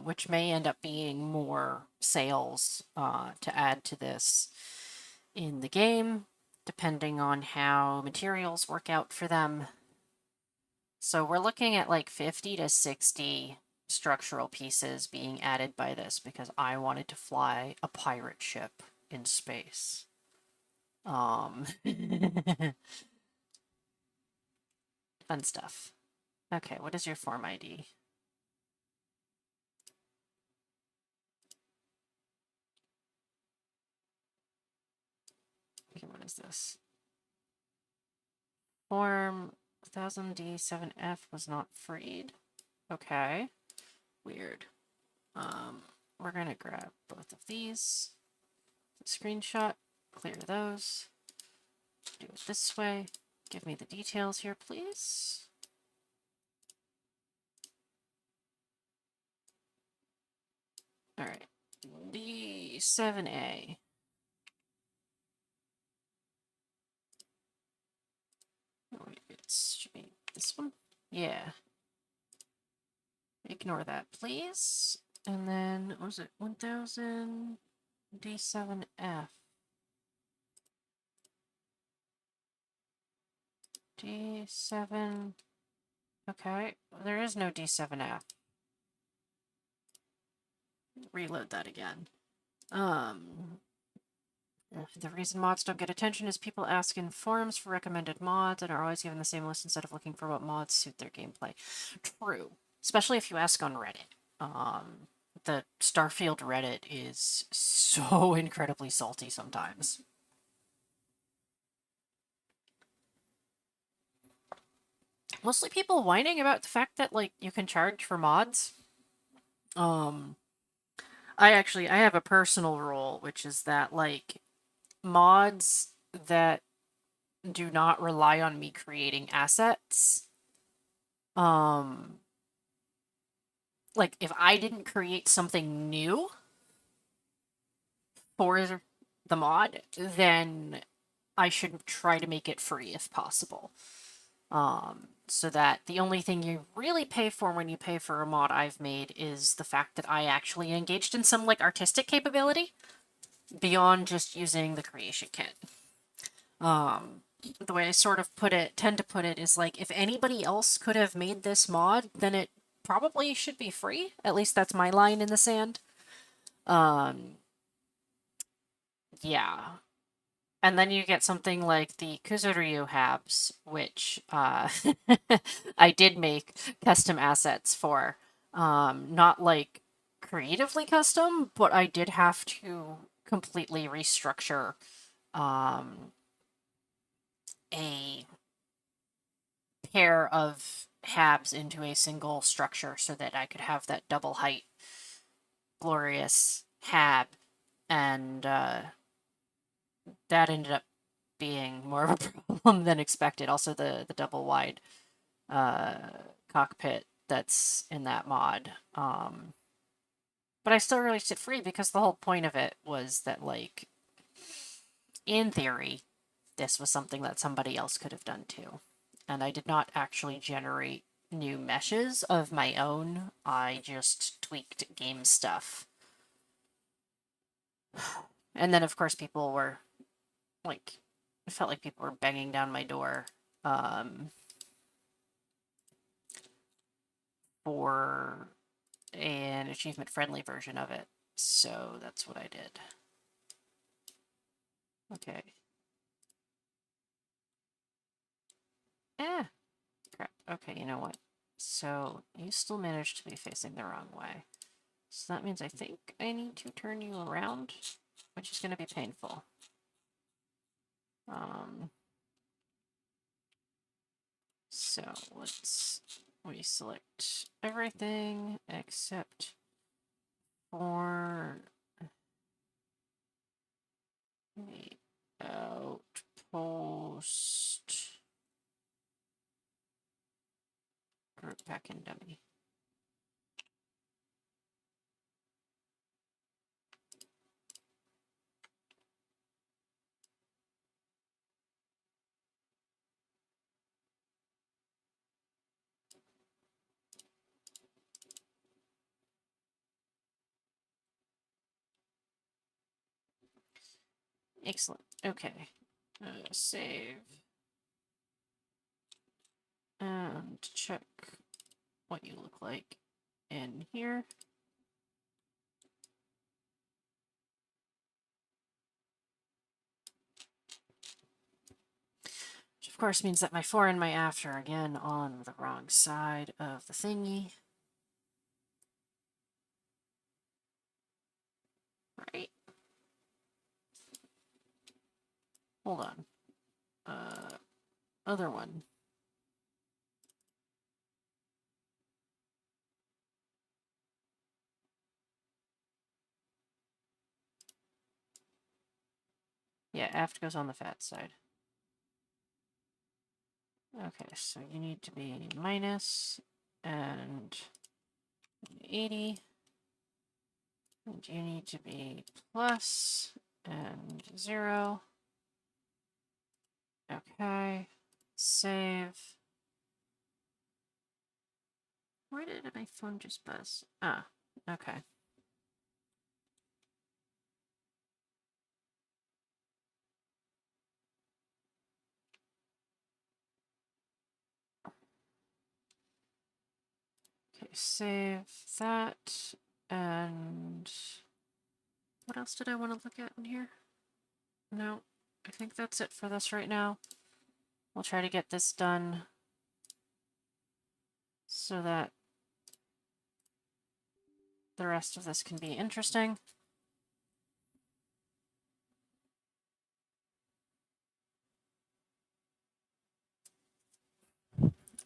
which may end up being more sails to add to this in the game, depending on how materials work out for them. So we're looking at like 50 to 60 structural pieces being added by this because I wanted to fly a pirate ship in space. Fun stuff. Okay, what is your form ID? Okay, what is this? Form 5000 D7F was not freed. Okay. Weird. We're gonna grab both of these. Screenshot. Clear those. Do it this way. Give me the details here, please. Alright. D7A. Oh, wait, it should be this one? Yeah. Ignore that, please. And then, what was it? 1000 D7F. D7. Okay, there is no D7F. Reload that again. The reason mods don't get attention is people ask in forums for recommended mods and are always given the same list instead of looking for what mods suit their gameplay. True. Especially if you ask on Reddit. The Starfield Reddit is so incredibly salty sometimes. Mostly people whining about the fact that, like, you can charge for mods. I have a personal rule, which is that, like, mods that do not rely on me creating assets, like, if I didn't create something new for the mod, then I should try to make it free if possible. So that the only thing you really pay for when you pay for a mod I've made is the fact that I actually engaged in some, like, artistic capability beyond just using the creation kit. The way I sort of tend to put it is, like, if anybody else could have made this mod, then it probably should be free. At least that's my line in the sand. Yeah. And then you get something like the Kuzuryu Habs, which I did make custom assets for. Not, like, creatively custom, but I did have to completely restructure a pair of Habs into a single structure so that I could have that double height glorious Hab, and that ended up being more of a problem than expected. Also, the double wide cockpit that's in that mod. But I still released it free because the whole point of it was that, like, in theory, this was something that somebody else could have done too. And I did not actually generate new meshes of my own. I just tweaked game stuff. And then, of course, people were, like, it felt like people were banging down my door for an achievement-friendly version of it. So that's what I did. Okay. Crap. Okay, you know what? So you still managed to be facing the wrong way. So that means I think I need to turn you around, which is going to be painful. So let's select everything except for the outpost group pack and dummy. Excellent. Okay. Save. And check what you look like in here. Which of course means that my fore and my aft are again on the wrong side of the thingy. Right. Hold on. Other one. Yeah, aft goes on the fat side. Okay, so you need to be minus and 80. And you need to be plus and 0. Okay. Save. Where did my phone just buzz? Ah, okay. Okay, save that. And what else did I want to look at in here? No, I think that's it for this right now. We'll try to get this done so that the rest of this can be interesting.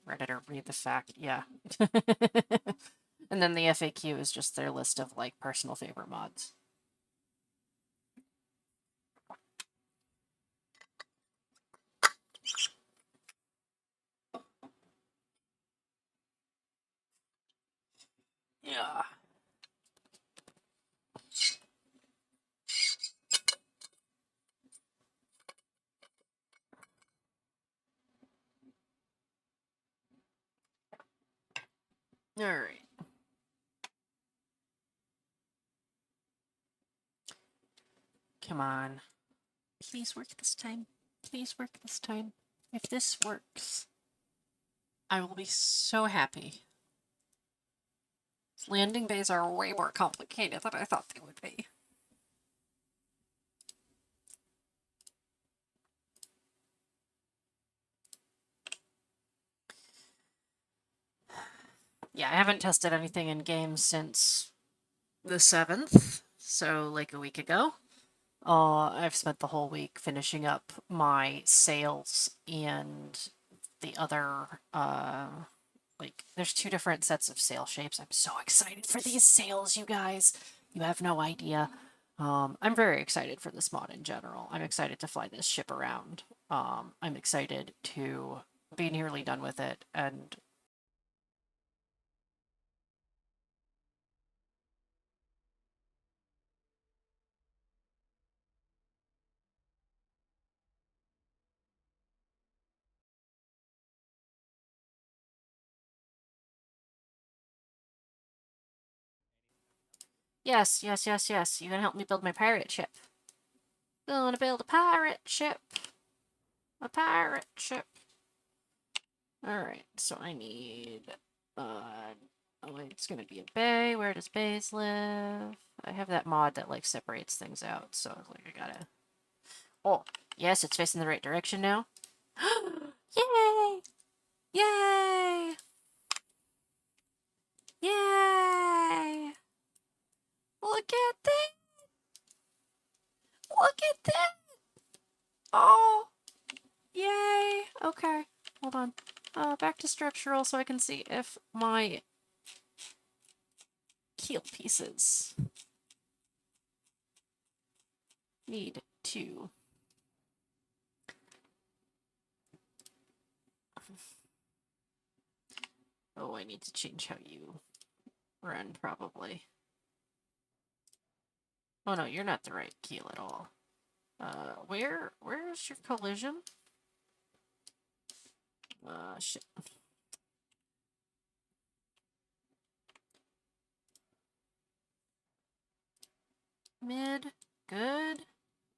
Redditor, read the fact, yeah. And then the FAQ is just their list of, like, personal favorite mods. Yeah. Alright. Come on. Please work this time. Please work this time. If this works, I will be so happy. Landing bays are way more complicated than I thought they would be. Yeah, I haven't tested anything in game since the 7th, so like a week ago. I've spent the whole week finishing up my sails and the other, like, there's 2 different sets of sail shapes. I'm so excited for these sails, you guys. You have no idea. I'm very excited for this mod in general. I'm excited to fly this ship around. I'm excited to be nearly done with it, and yes, yes, yes, yes, you can help me build my pirate ship. I want to build a pirate ship. A pirate ship. Alright, so I need, oh, it's gonna be a bay. Where does bays live? I have that mod that, like, separates things out, so I was like, I gotta... Oh, yes, it's facing the right direction now. Yay! Yay! Yay! Look at that! Look at that! Oh! Yay! Okay, hold on. Back to structural so I can see if my keel pieces need to... Oh, I need to change how you run, probably. Oh no, you're not the right keel at all. Where's your collision? Shit. Mid, good.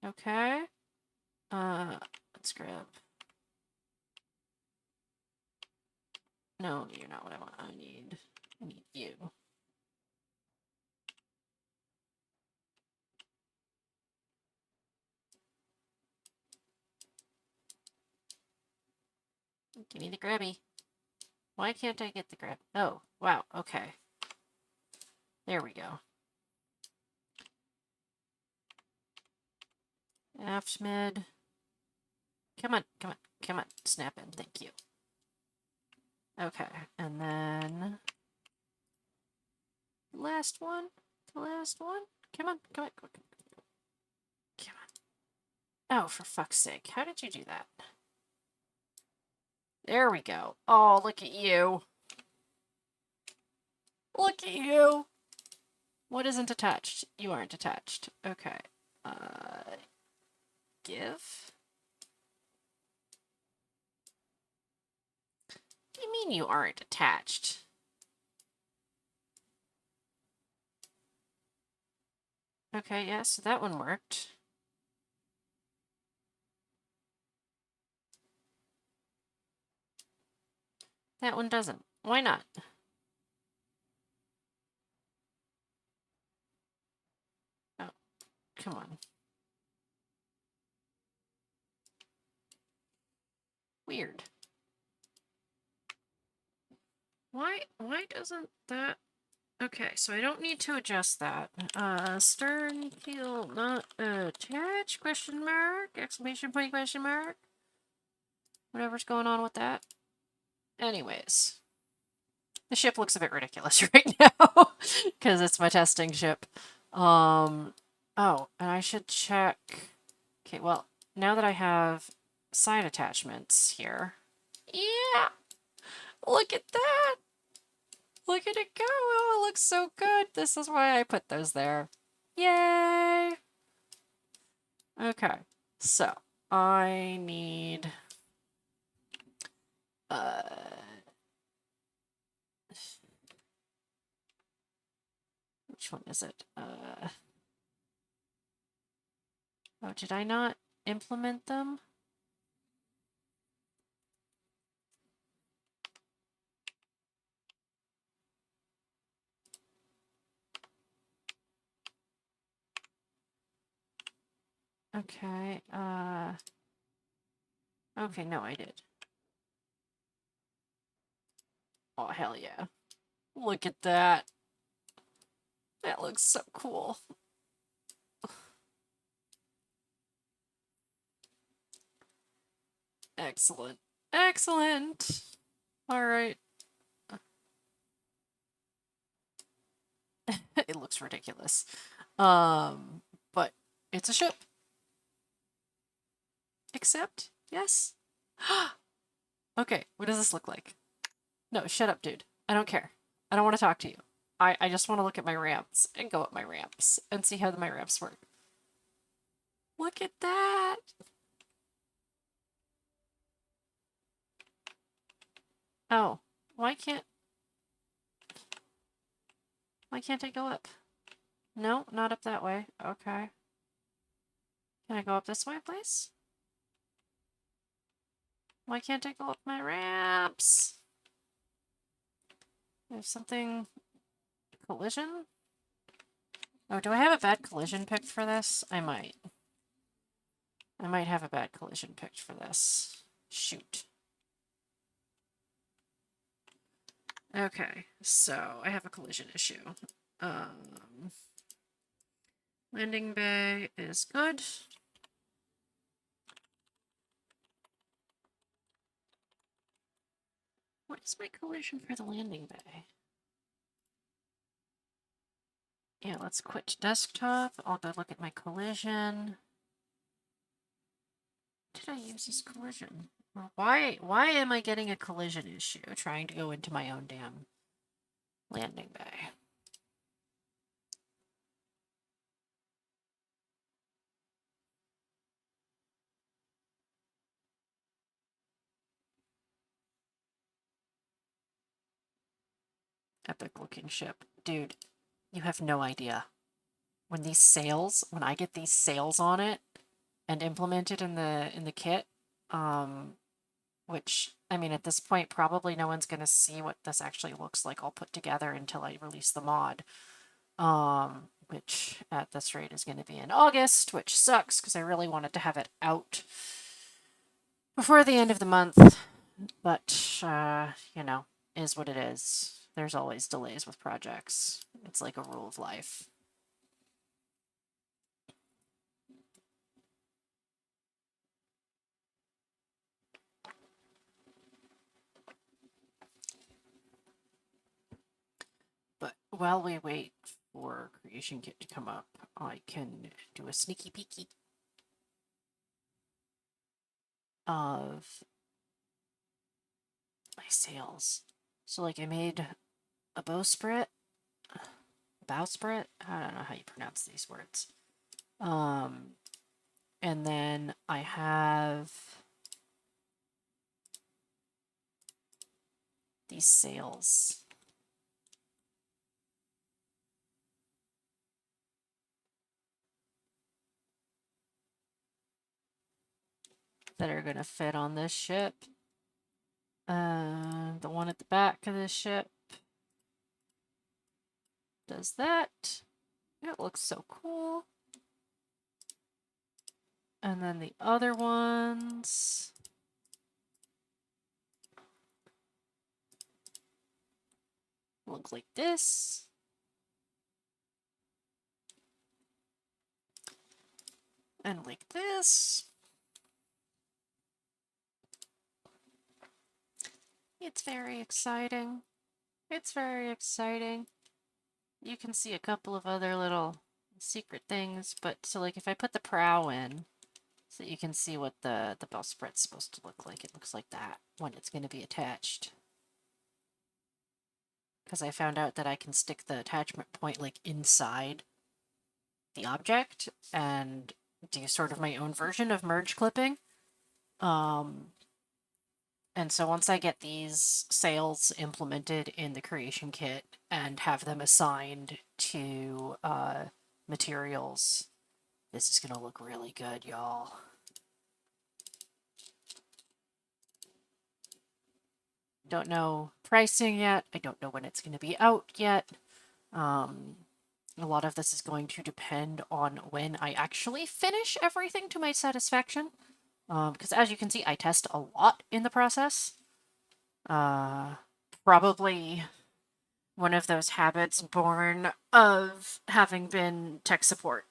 Okay. Let's grab... No, you're not what I want. I need you. Give me the grabby. Why can't I get the grab? Oh, wow, okay. There we go. Aft mid. Come on, come on, come on. Snap in, thank you. Okay, and then... Last one. The last one. Come on, come on, come on. Come on. Oh, for fuck's sake. How did you do that? There we go. Oh, look at you. Look at you. What isn't attached? You aren't attached. Okay. Give? What do you mean you aren't attached? Okay, yeah, so that one worked. That one doesn't. Why not? Oh, come on. Weird. Why doesn't that... Okay, so I don't need to adjust that. Stern keel not attached? Question mark? Exclamation point question mark? Whatever's going on with that. Anyways. The ship looks a bit ridiculous right now. Because it's my testing ship. Oh, and I should check... Okay, well, now that I have side attachments here... Yeah! Look at that! Look at it go! Oh, it looks so good! This is why I put those there. Yay! Okay, so I need... which one is it? Oh, did I not implement them? Okay, okay, no, I did. Oh, hell yeah. Look at that. That looks so cool. Excellent. Excellent! Alright. It looks ridiculous. But it's a ship. Except, yes? Okay, what does this look like? No, shut up, dude. I don't care. I don't want to talk to you. I just want to look at my ramps and go up my ramps and see how my ramps work. Look at that! Oh, why can't I go up? No, not up that way. Okay. Can I go up this way, please? Why can't I go up my ramps? There's something... Collision? Oh, do I have a bad collision picked for this? I might. I might have a bad collision picked for this. Shoot. Okay, so I have a collision issue. Landing bay is good. What is my collision for the landing bay? Yeah, let's quit desktop. I'll go look at my collision. Did I use this collision? Why am I getting a collision issue trying to go into my own damn landing bay? Epic looking ship. Dude, you have no idea. When I get these sails on it and implemented in the kit, which, I mean, at this point, probably no one's going to see what this actually looks like all put together until I release the mod. Which at this rate is going to be in August, which sucks because I really wanted to have it out before the end of the month. But, you know, is what it is. There's always delays with projects. It's like a rule of life. But while we wait for Creation Kit to come up, I can do a sneaky peeky. of my sails. So like I made a bowsprit, I don't know how you pronounce these words. And then I have these sails. That are going to fit on this ship. The one at the back of this ship does that. It looks so cool. And then the other ones look like this. And like this. It's very exciting. It's very exciting. You can see a couple of other little secret things, but so like if I put the prow in, so you can see what the bowsprit's supposed to look like. It looks like that when it's going to be attached. Because I found out that I can stick the attachment point like inside the object and do sort of my own version of merge clipping. And so once I get these sails implemented in the creation kit and have them assigned to materials, this is going to look really good, y'all. Don't know pricing yet. I don't know when it's going to be out yet. A lot of this is going to depend on when I actually finish everything to my satisfaction. Because as you can see, I test a lot in the process. Probably one of those habits born of having been tech support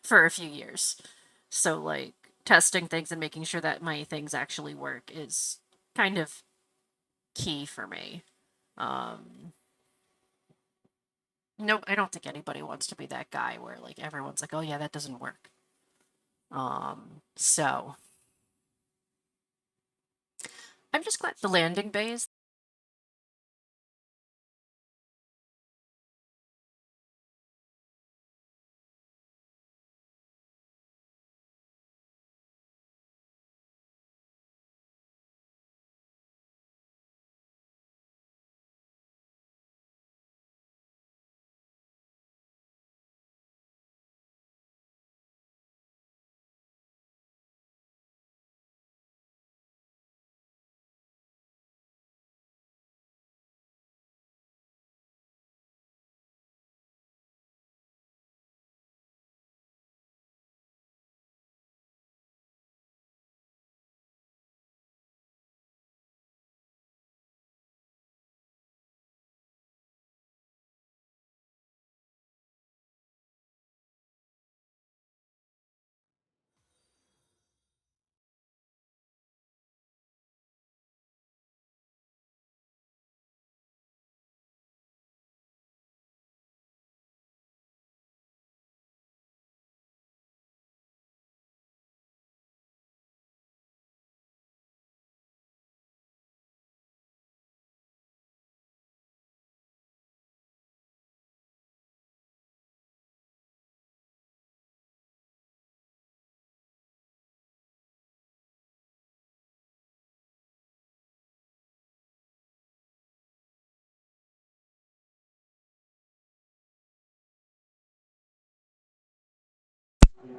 for a few years. So, like, testing things and making sure that my things actually work is kind of key for me. Nope, I don't think anybody wants to be that guy where, like, everyone's like, oh yeah, that doesn't work. So I'm just glad the landing bays.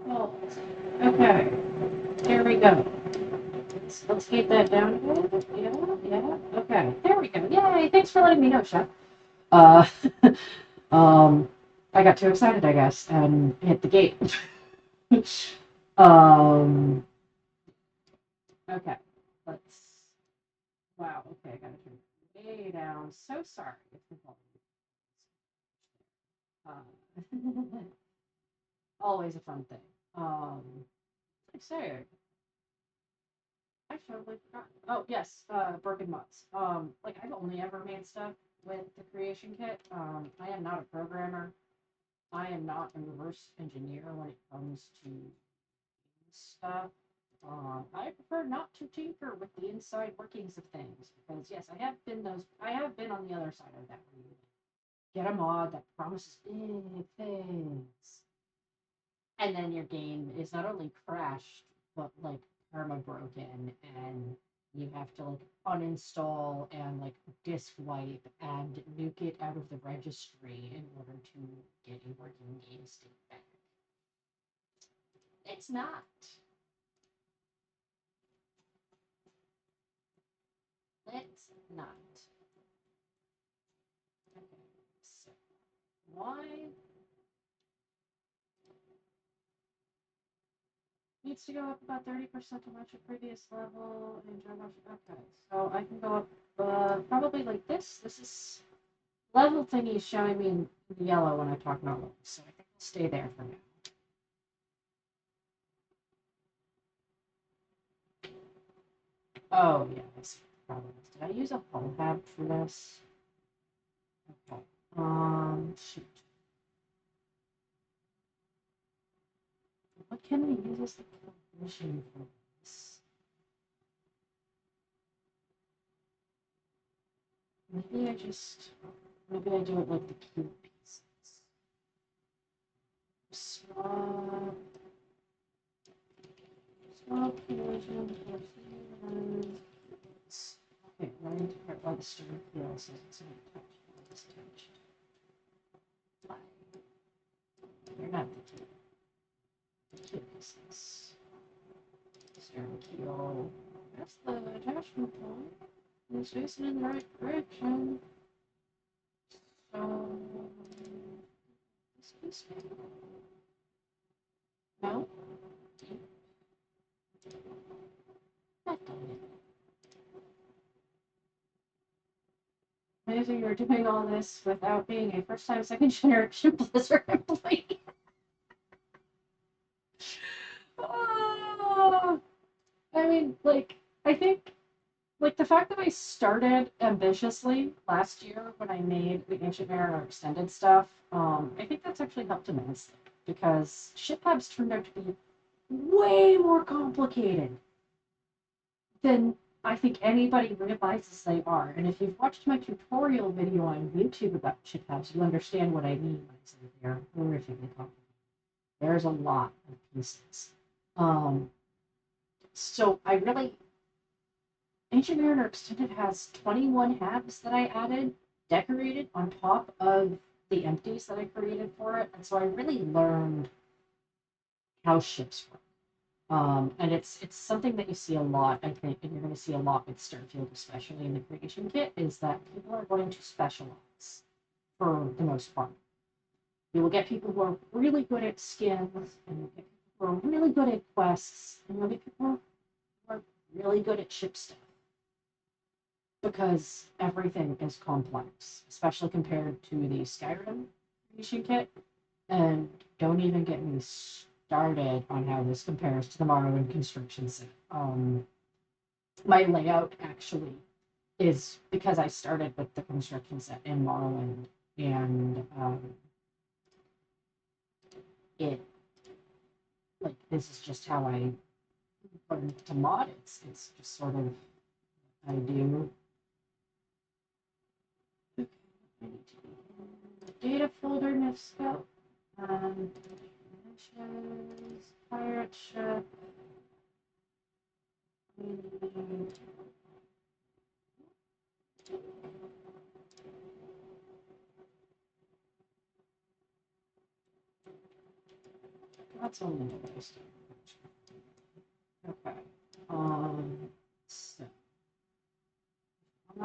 Oh, okay. There we go. Let's get that down a little bit. Yeah, yeah. Okay. There we go. Yay! Thanks for letting me know, Chef. Uh, I got too excited, I guess, and hit the gate. um, okay. Let's. Wow. Okay, I gotta turn way down. So sorry if the volume. Always a fun thing. I say. I totally forgot. Oh yes, broken mods. Like I've only ever made stuff with the creation kit. I am not a programmer. I am not a reverse engineer when it comes to stuff. I prefer not to tinker with the inside workings of things because yes, I have been on the other side of that where you get a mod that promises big things. And then your game is not only crashed, but like perma broken and you have to like uninstall and like disk wipe and nuke it out of the registry in order to get a working game state back. It's not. Let's not. Okay, so why needs to go up about 30% to match a previous level and okay, so I can go up probably like this. This is level thingy is showing me in yellow when I talk normal, so I think I'll stay there for now. Oh yeah, I see the problem. Did I use a hull hab for this? Okay. Shoot. What can we use as the calculation for this? Maybe I do it like the cube pieces. Swap collision plus okay, running to part one Starfield says it's not touched. It's touched. Fly. You're not the cube. The cube pieces. Starfield. That's the attachment point. It's facing in the right direction. So this piece no? Amazing you're doing all this without being a first-time, second-generation Blizzard employee. I mean, like, I think, like, the fact that I started ambitiously last year when I made the Ancient Mariner Extended stuff, I think that's actually helped immensely because ship hubs turned out to be way more complicated than I think anybody realizes they are. And if you've watched my tutorial video on YouTube about ship hubs, you understand what I mean when I say they're horrifically complicated. There's a lot of pieces. So I really Ancient Mariner Extended has 21 habs that I added, decorated on top of the empties that I created for it. And so I really learned how ships work. And it's something that you see a lot, I think, and you're going to see a lot with Starfield, especially in the creation kit, is that people are going to specialize for the most part. You will get people who are really good at skins, and you'll get people who are really good at quests, and you'll get people who are really good at ship stuff. Because everything is complex, especially compared to the Skyrim creation kit. And don't even get me started on how this compares to the Morrowind construction set. My layout actually is because I started with the construction set in Morrowind, and it like this is just how I learned to mod. It's just sort of I do. Okay, I need to be in the data folder, Nif Scout. Missions, pirate ship. That's only the best. Okay. So I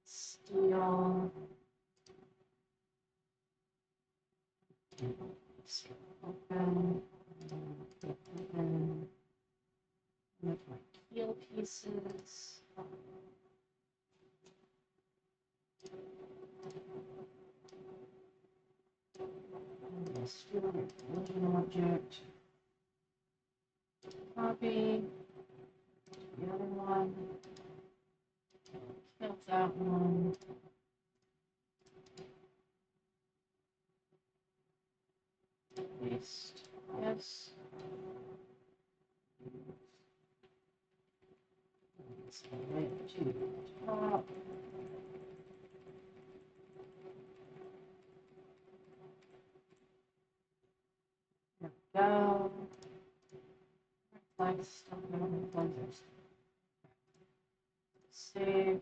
steal. Open. Open. Make my keel pieces. Steal an object. Copy. The other one. Kill that one. Paste. to top. There we go. Flags still going flags. Save.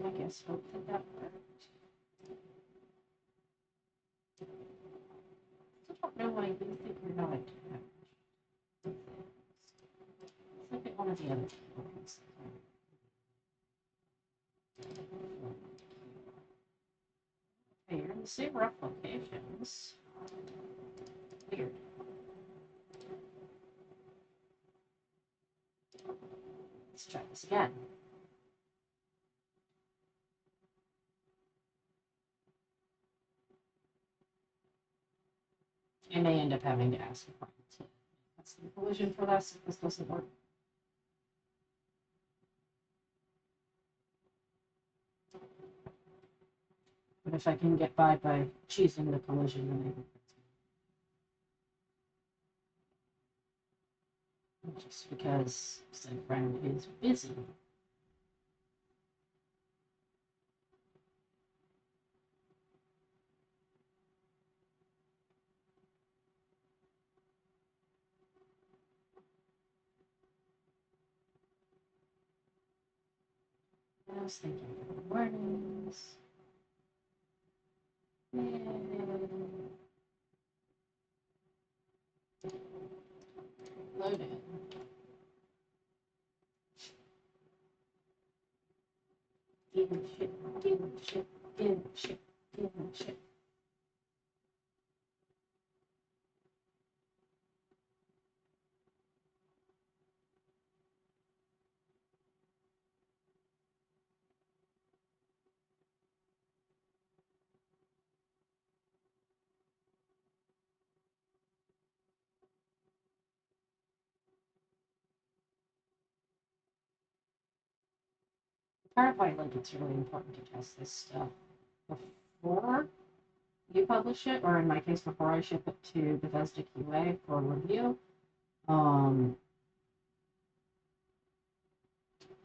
I guess hopefully that worked. I don't know why you think you're not attached. Look at one of the other ones. Okay, you're in the same rough locations. Weird. Let's try this again. I may end up having to ask a client to that's the collision for this if this doesn't work. But if I can get by choosing the collision, then I think that's just because said friend is busy. I was thinking for the warnings. Load in. Even shit, even shit, even shit, even shit. Part of why I think it's really important to test this stuff before you publish it, or in my case, before I ship it to Bethesda QA for review.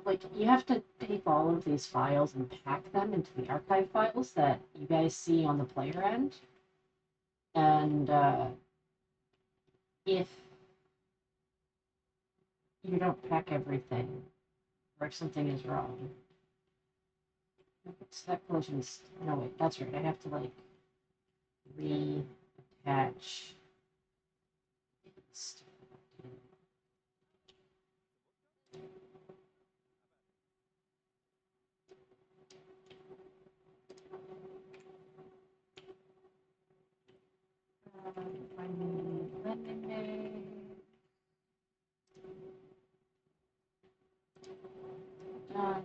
Like, you have to take all of these files and pack them into the archive files that you guys see on the player end. And if you don't pack everything, or if something is wrong, it's that collision's, no wait, that's right, I have to like reattach. I need lemonade. Done.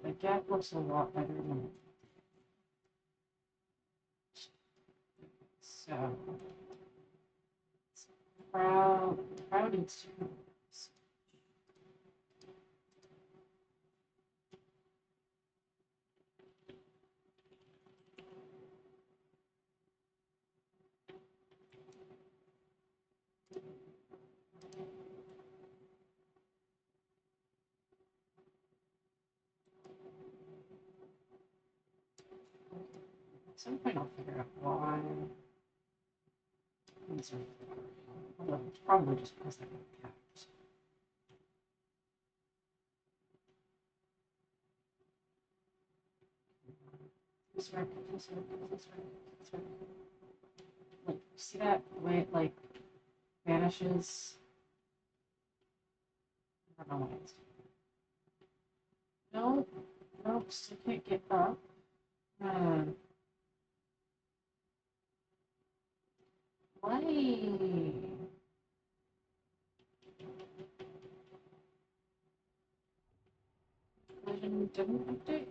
The jack looks a lot better than it. So, proud needs to. At some point I'll figure out why. Although it's probably just because they're not packed. This right, this right, this right, this right. Like, see that way it like vanishes? I don't know why it's. No, nope, still can't get up. Why? Version didn't update.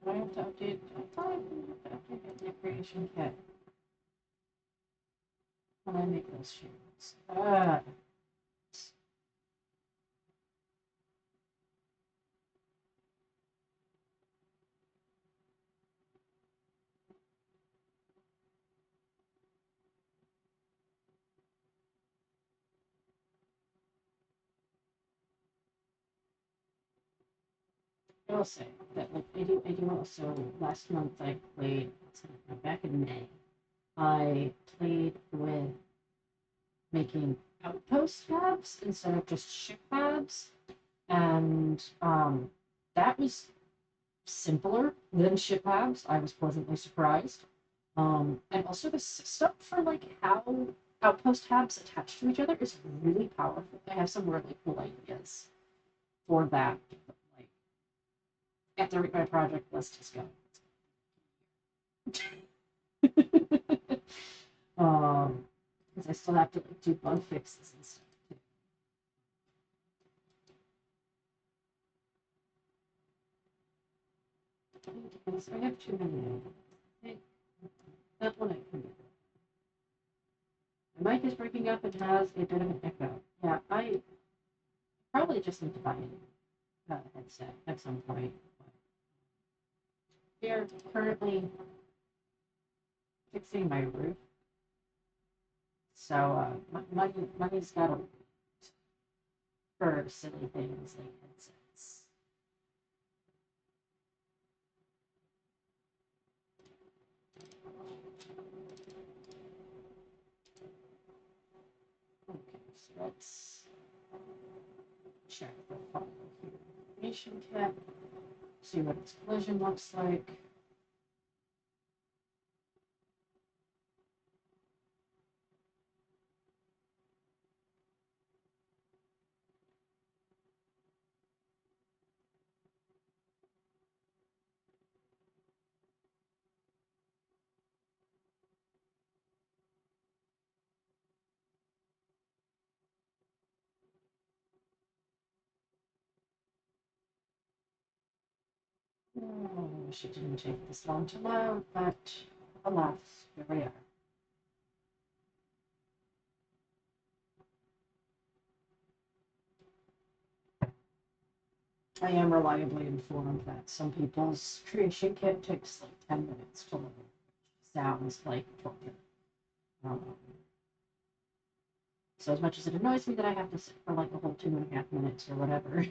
Do I have to update? I thought I didn't have to update the creation kit when I make those changes. I will say that like I do also last month I played back in May. I played with making outpost tabs instead of just ship tabs, and that was simpler than ship tabs. I was pleasantly surprised. And also the system for like how outpost tabs attach to each other is really powerful. I have some really cool ideas for that. Like at the rate my project list is going. Because I still have to like do bug fixes and stuff too. Okay, so I have too many. I think that one I can do. My mic is breaking up and has a bit of an echo. Yeah, I probably just need to buy a headset at some point. We are currently fixing my roof, so money's got to for silly things like headsets. Okay, so let's check the file here. Information kit. See what its collision looks like. Oh, wish it didn't take this long to load, but alas, here we are. I am reliably informed that some people's creation kit takes like 10 minutes to load. Sounds like torture. Um, so as much as it annoys me that I have to sit for like a whole 2.5 minutes or whatever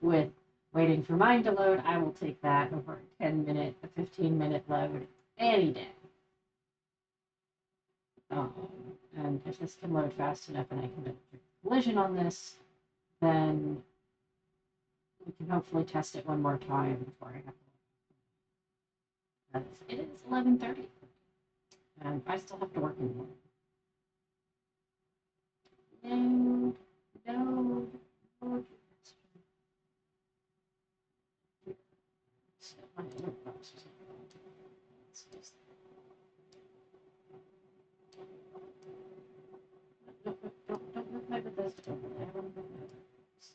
with waiting for mine to load, I will take that over a 10-minute, a 15-minute load any day. And if this can load fast enough and I can do a collision on this, then we can hopefully test it one more time before I have to. It is 11:30, and I still have to work in the morning. No, no, no. My other box is don't move my Bethesda over there. I want to move my other box.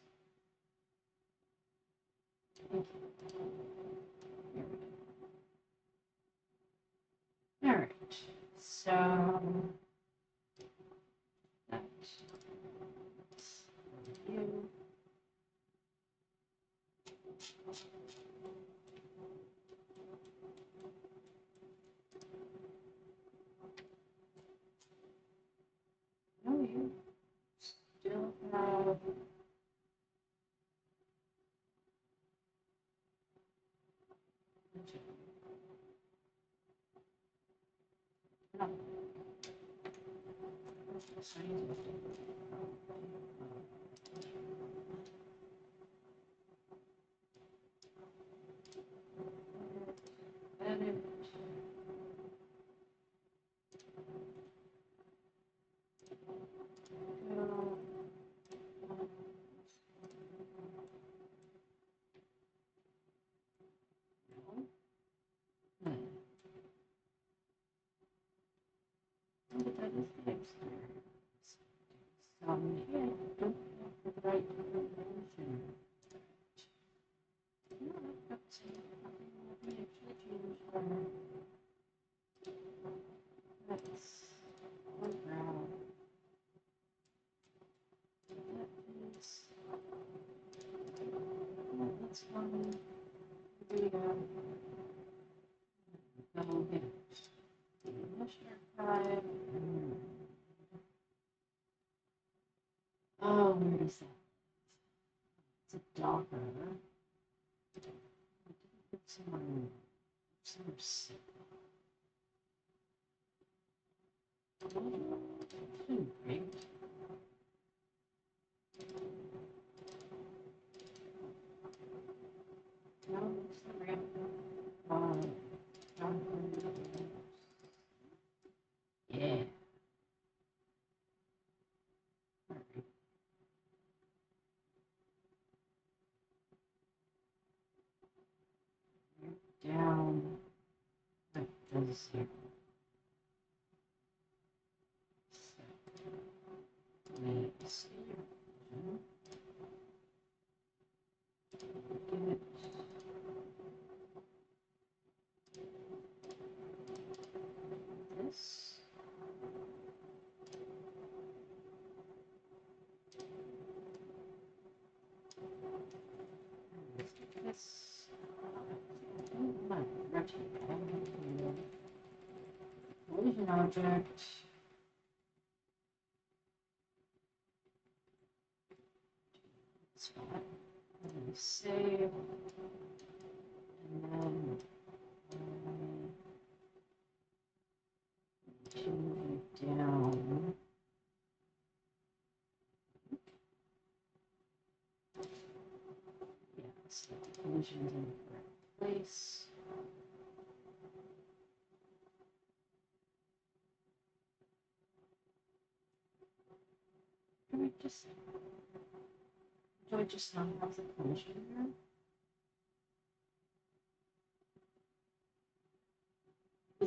Thank you. Here we go. All right. So that's you. No, you still have. No. Edit. Go. Hmm. But that is the experience. Yeah, don't have the right information. No, that's let me actually change Let's grab that is let's run video. Go hit the initial drive. Oh, where is that? It's a Docker. Yeah. Down. That does here. Let's see. This. This. Collision object. Spot. And then save. And then down. Yeah, so the collision is in the correct place. Do I just not have the collision here?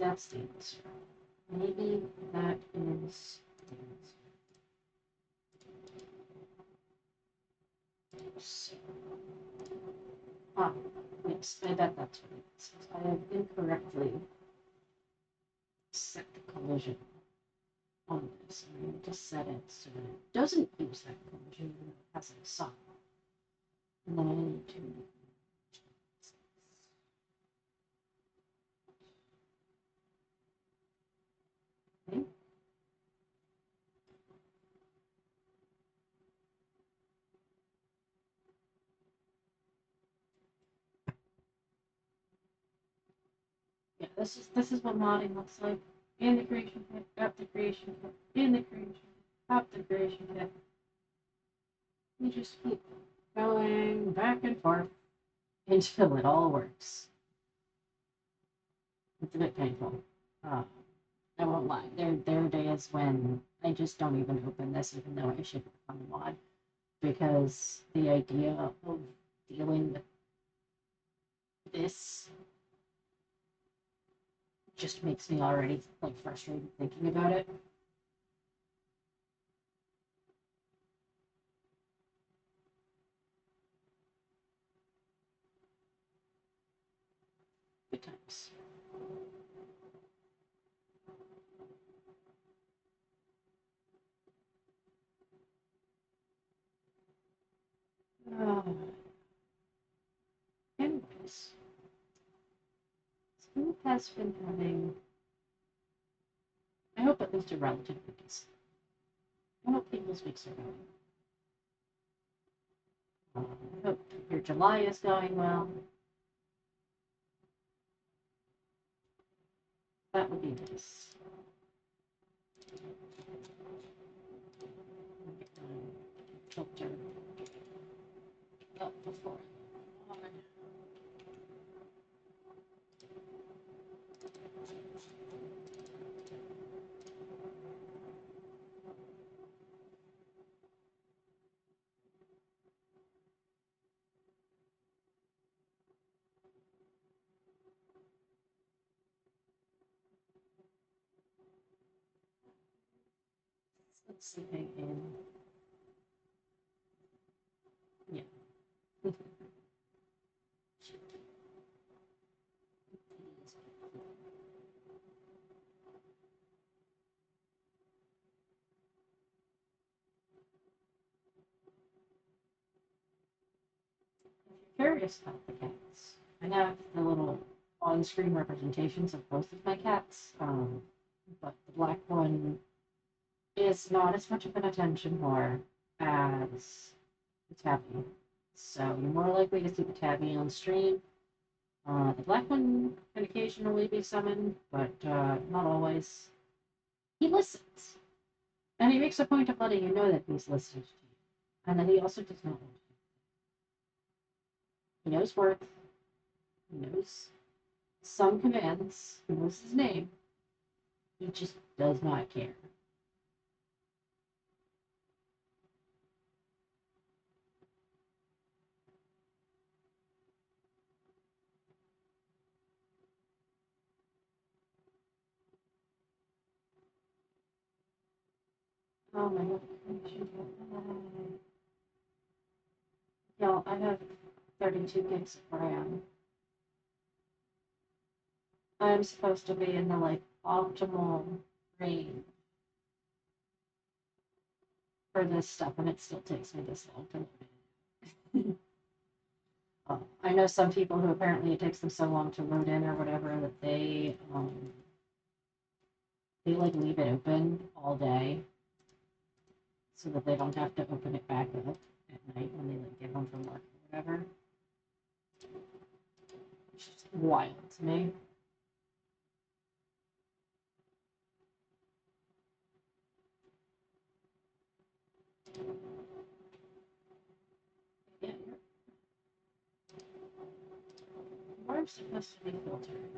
That's the answer. Maybe that is the answer. So, yes, I bet that's what it is. I have incorrectly set the collision on this. I need to set it so that it doesn't use that collision as a sum. And then I need to yeah, this is what modding looks like. In the creation kit, up the creation kit, in the creation kit, up the creation kit. You just keep going back and forth until it all works. It's a bit painful. I won't lie. There are days when I just don't even open this, even though I should on the mod, because the idea of dealing with this just makes me already like frustrated thinking about it. Good times. Anyways, school has been having, I hope at least a relatively decent. I hope people's weeks are going. I hope your July is going well. That would be nice. Filter up before. Sleeping in. Yeah. Curious about the cats. I have the little on-screen representations of both of my cats, but the black one is not as much of an attention whore as the tabby. So you're more likely to see the tabby on stream. The black one can occasionally be summoned, but not always. He listens, and he makes a point of letting you know that he's listening to you, and that he also does not want to. He knows worth. He knows some commands. He knows his name. He just does not care. Oh my god. Y'all, I have 32 gigs of RAM. I'm supposed to be in the like optimal range for this stuff, and it still takes me this long to load in. I know some people who apparently it takes them so long to load in or whatever that they like leave it open all day so that they don't have to open it back up at night when they like get home from work or whatever. It's just wild to me. Yeah, you're supposed to be filtered.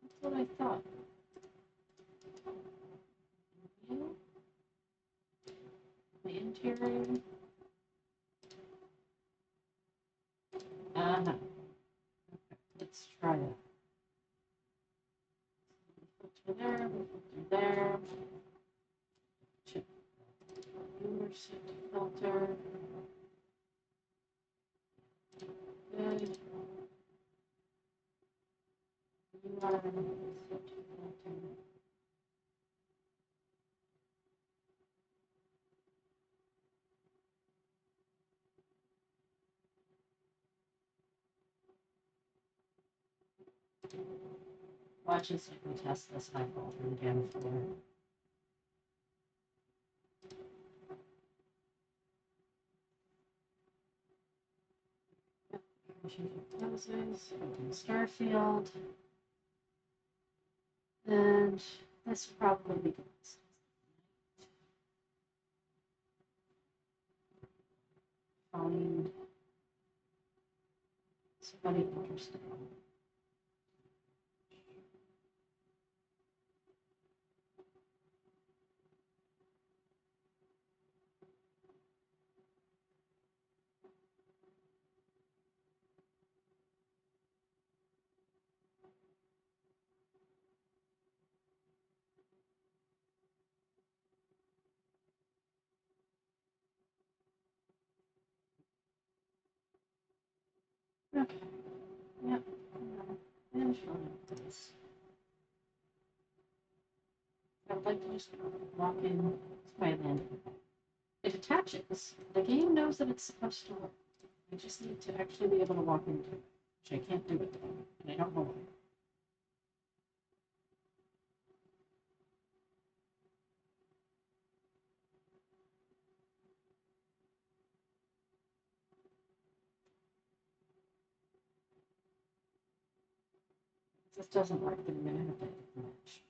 That's what I thought. You? The interior? Uh-huh. Okay, let's try it. Filter there, filter there. Check. Viewer set to filter. Good. You are set to filter. Watch as we test this high filter again for closes, open Starfield, and this will probably be good. Find somebody interesting. Okay. Yep. And this. I would like to just walk in to my landing. It attaches. The game knows that it's supposed to work. I just need to actually be able to walk into it, which I can't do it, and I don't know why. If this doesn't work, then I'm going to have to match.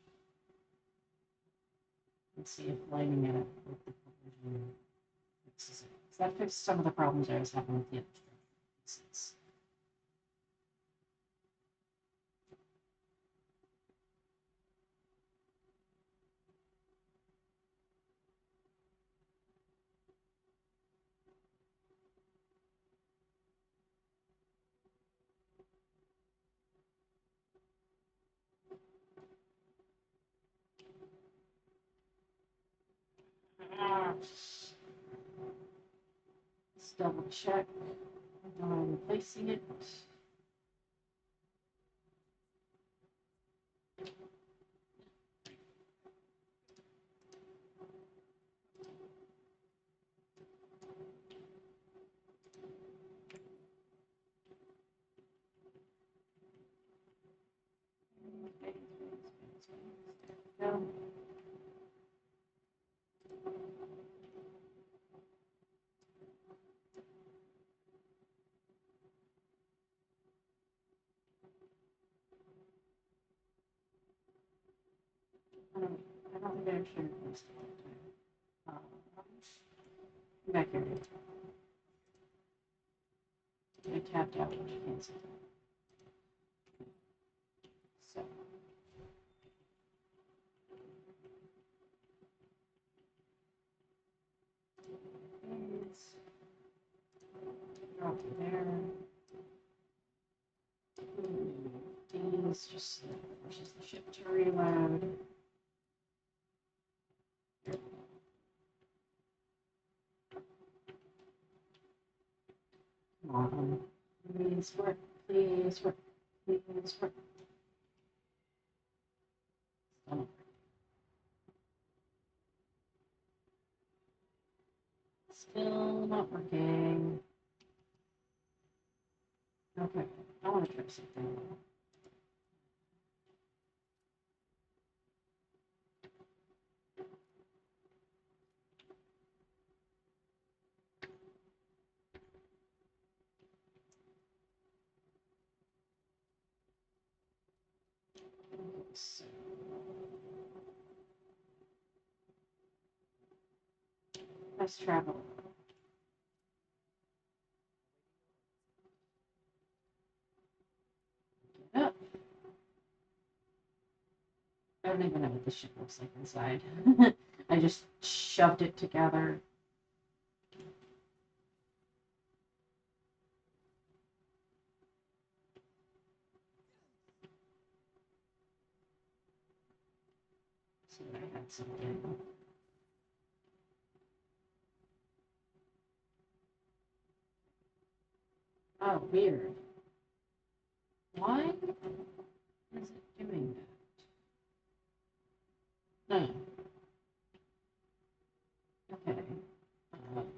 And see if lining it up with the collision fixes it. So that fixed some of the problems I was having with the other pieces. Let's double check. I'm placing it. Go. I don't think I actually replaced it that time. Come back here. I tapped out when she canceled. So. Drop it there. These just pushes the ship to reload. Come on. Please work. Please work. Please work. Oh. Still not working. Okay, I want to try something. So, let's travel. Get up. I don't even know what this ship looks like inside. I just shoved it together. So I had something. Oh, weird. Why is it doing that? Oh. Okay.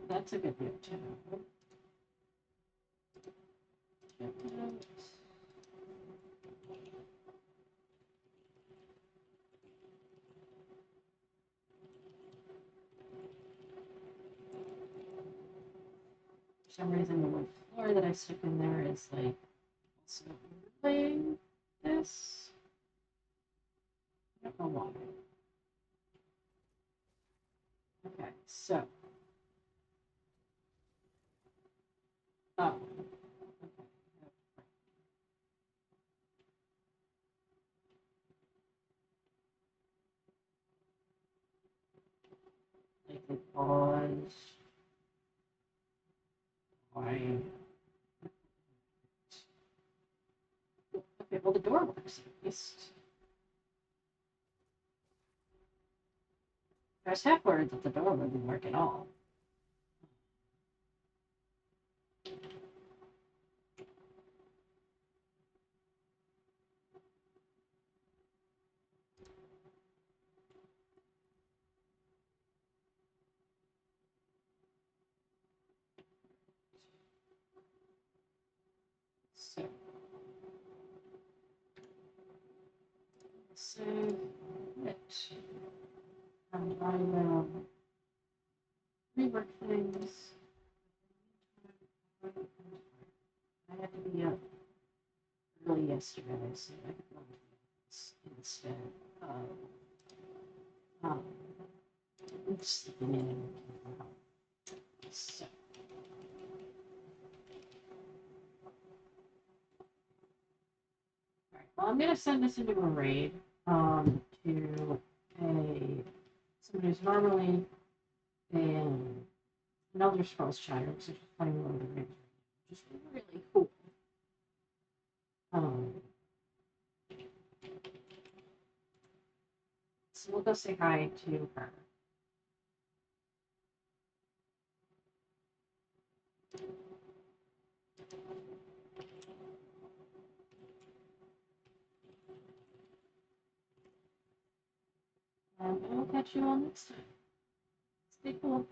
That's a good note too. Check it out. For some reason, the wood floor that I stuck in there is like also overlaying this. I don't know why. Okay, so. Oh. Okay. Like it pause. Why? Okay, well the door works at least. I was half worried that the door wouldn't work at all. So. Save it. And I will rework things. I had to be up early yesterday, so I could run this instead of sleeping in. So. Alright, well, I'm going to send this into a raid to somebody who's normally an Elder Scrolls chatter, because I'm just playing one of the raids, which is really cool. So we'll go say hi to her. And we'll catch you all next time. Stay cool.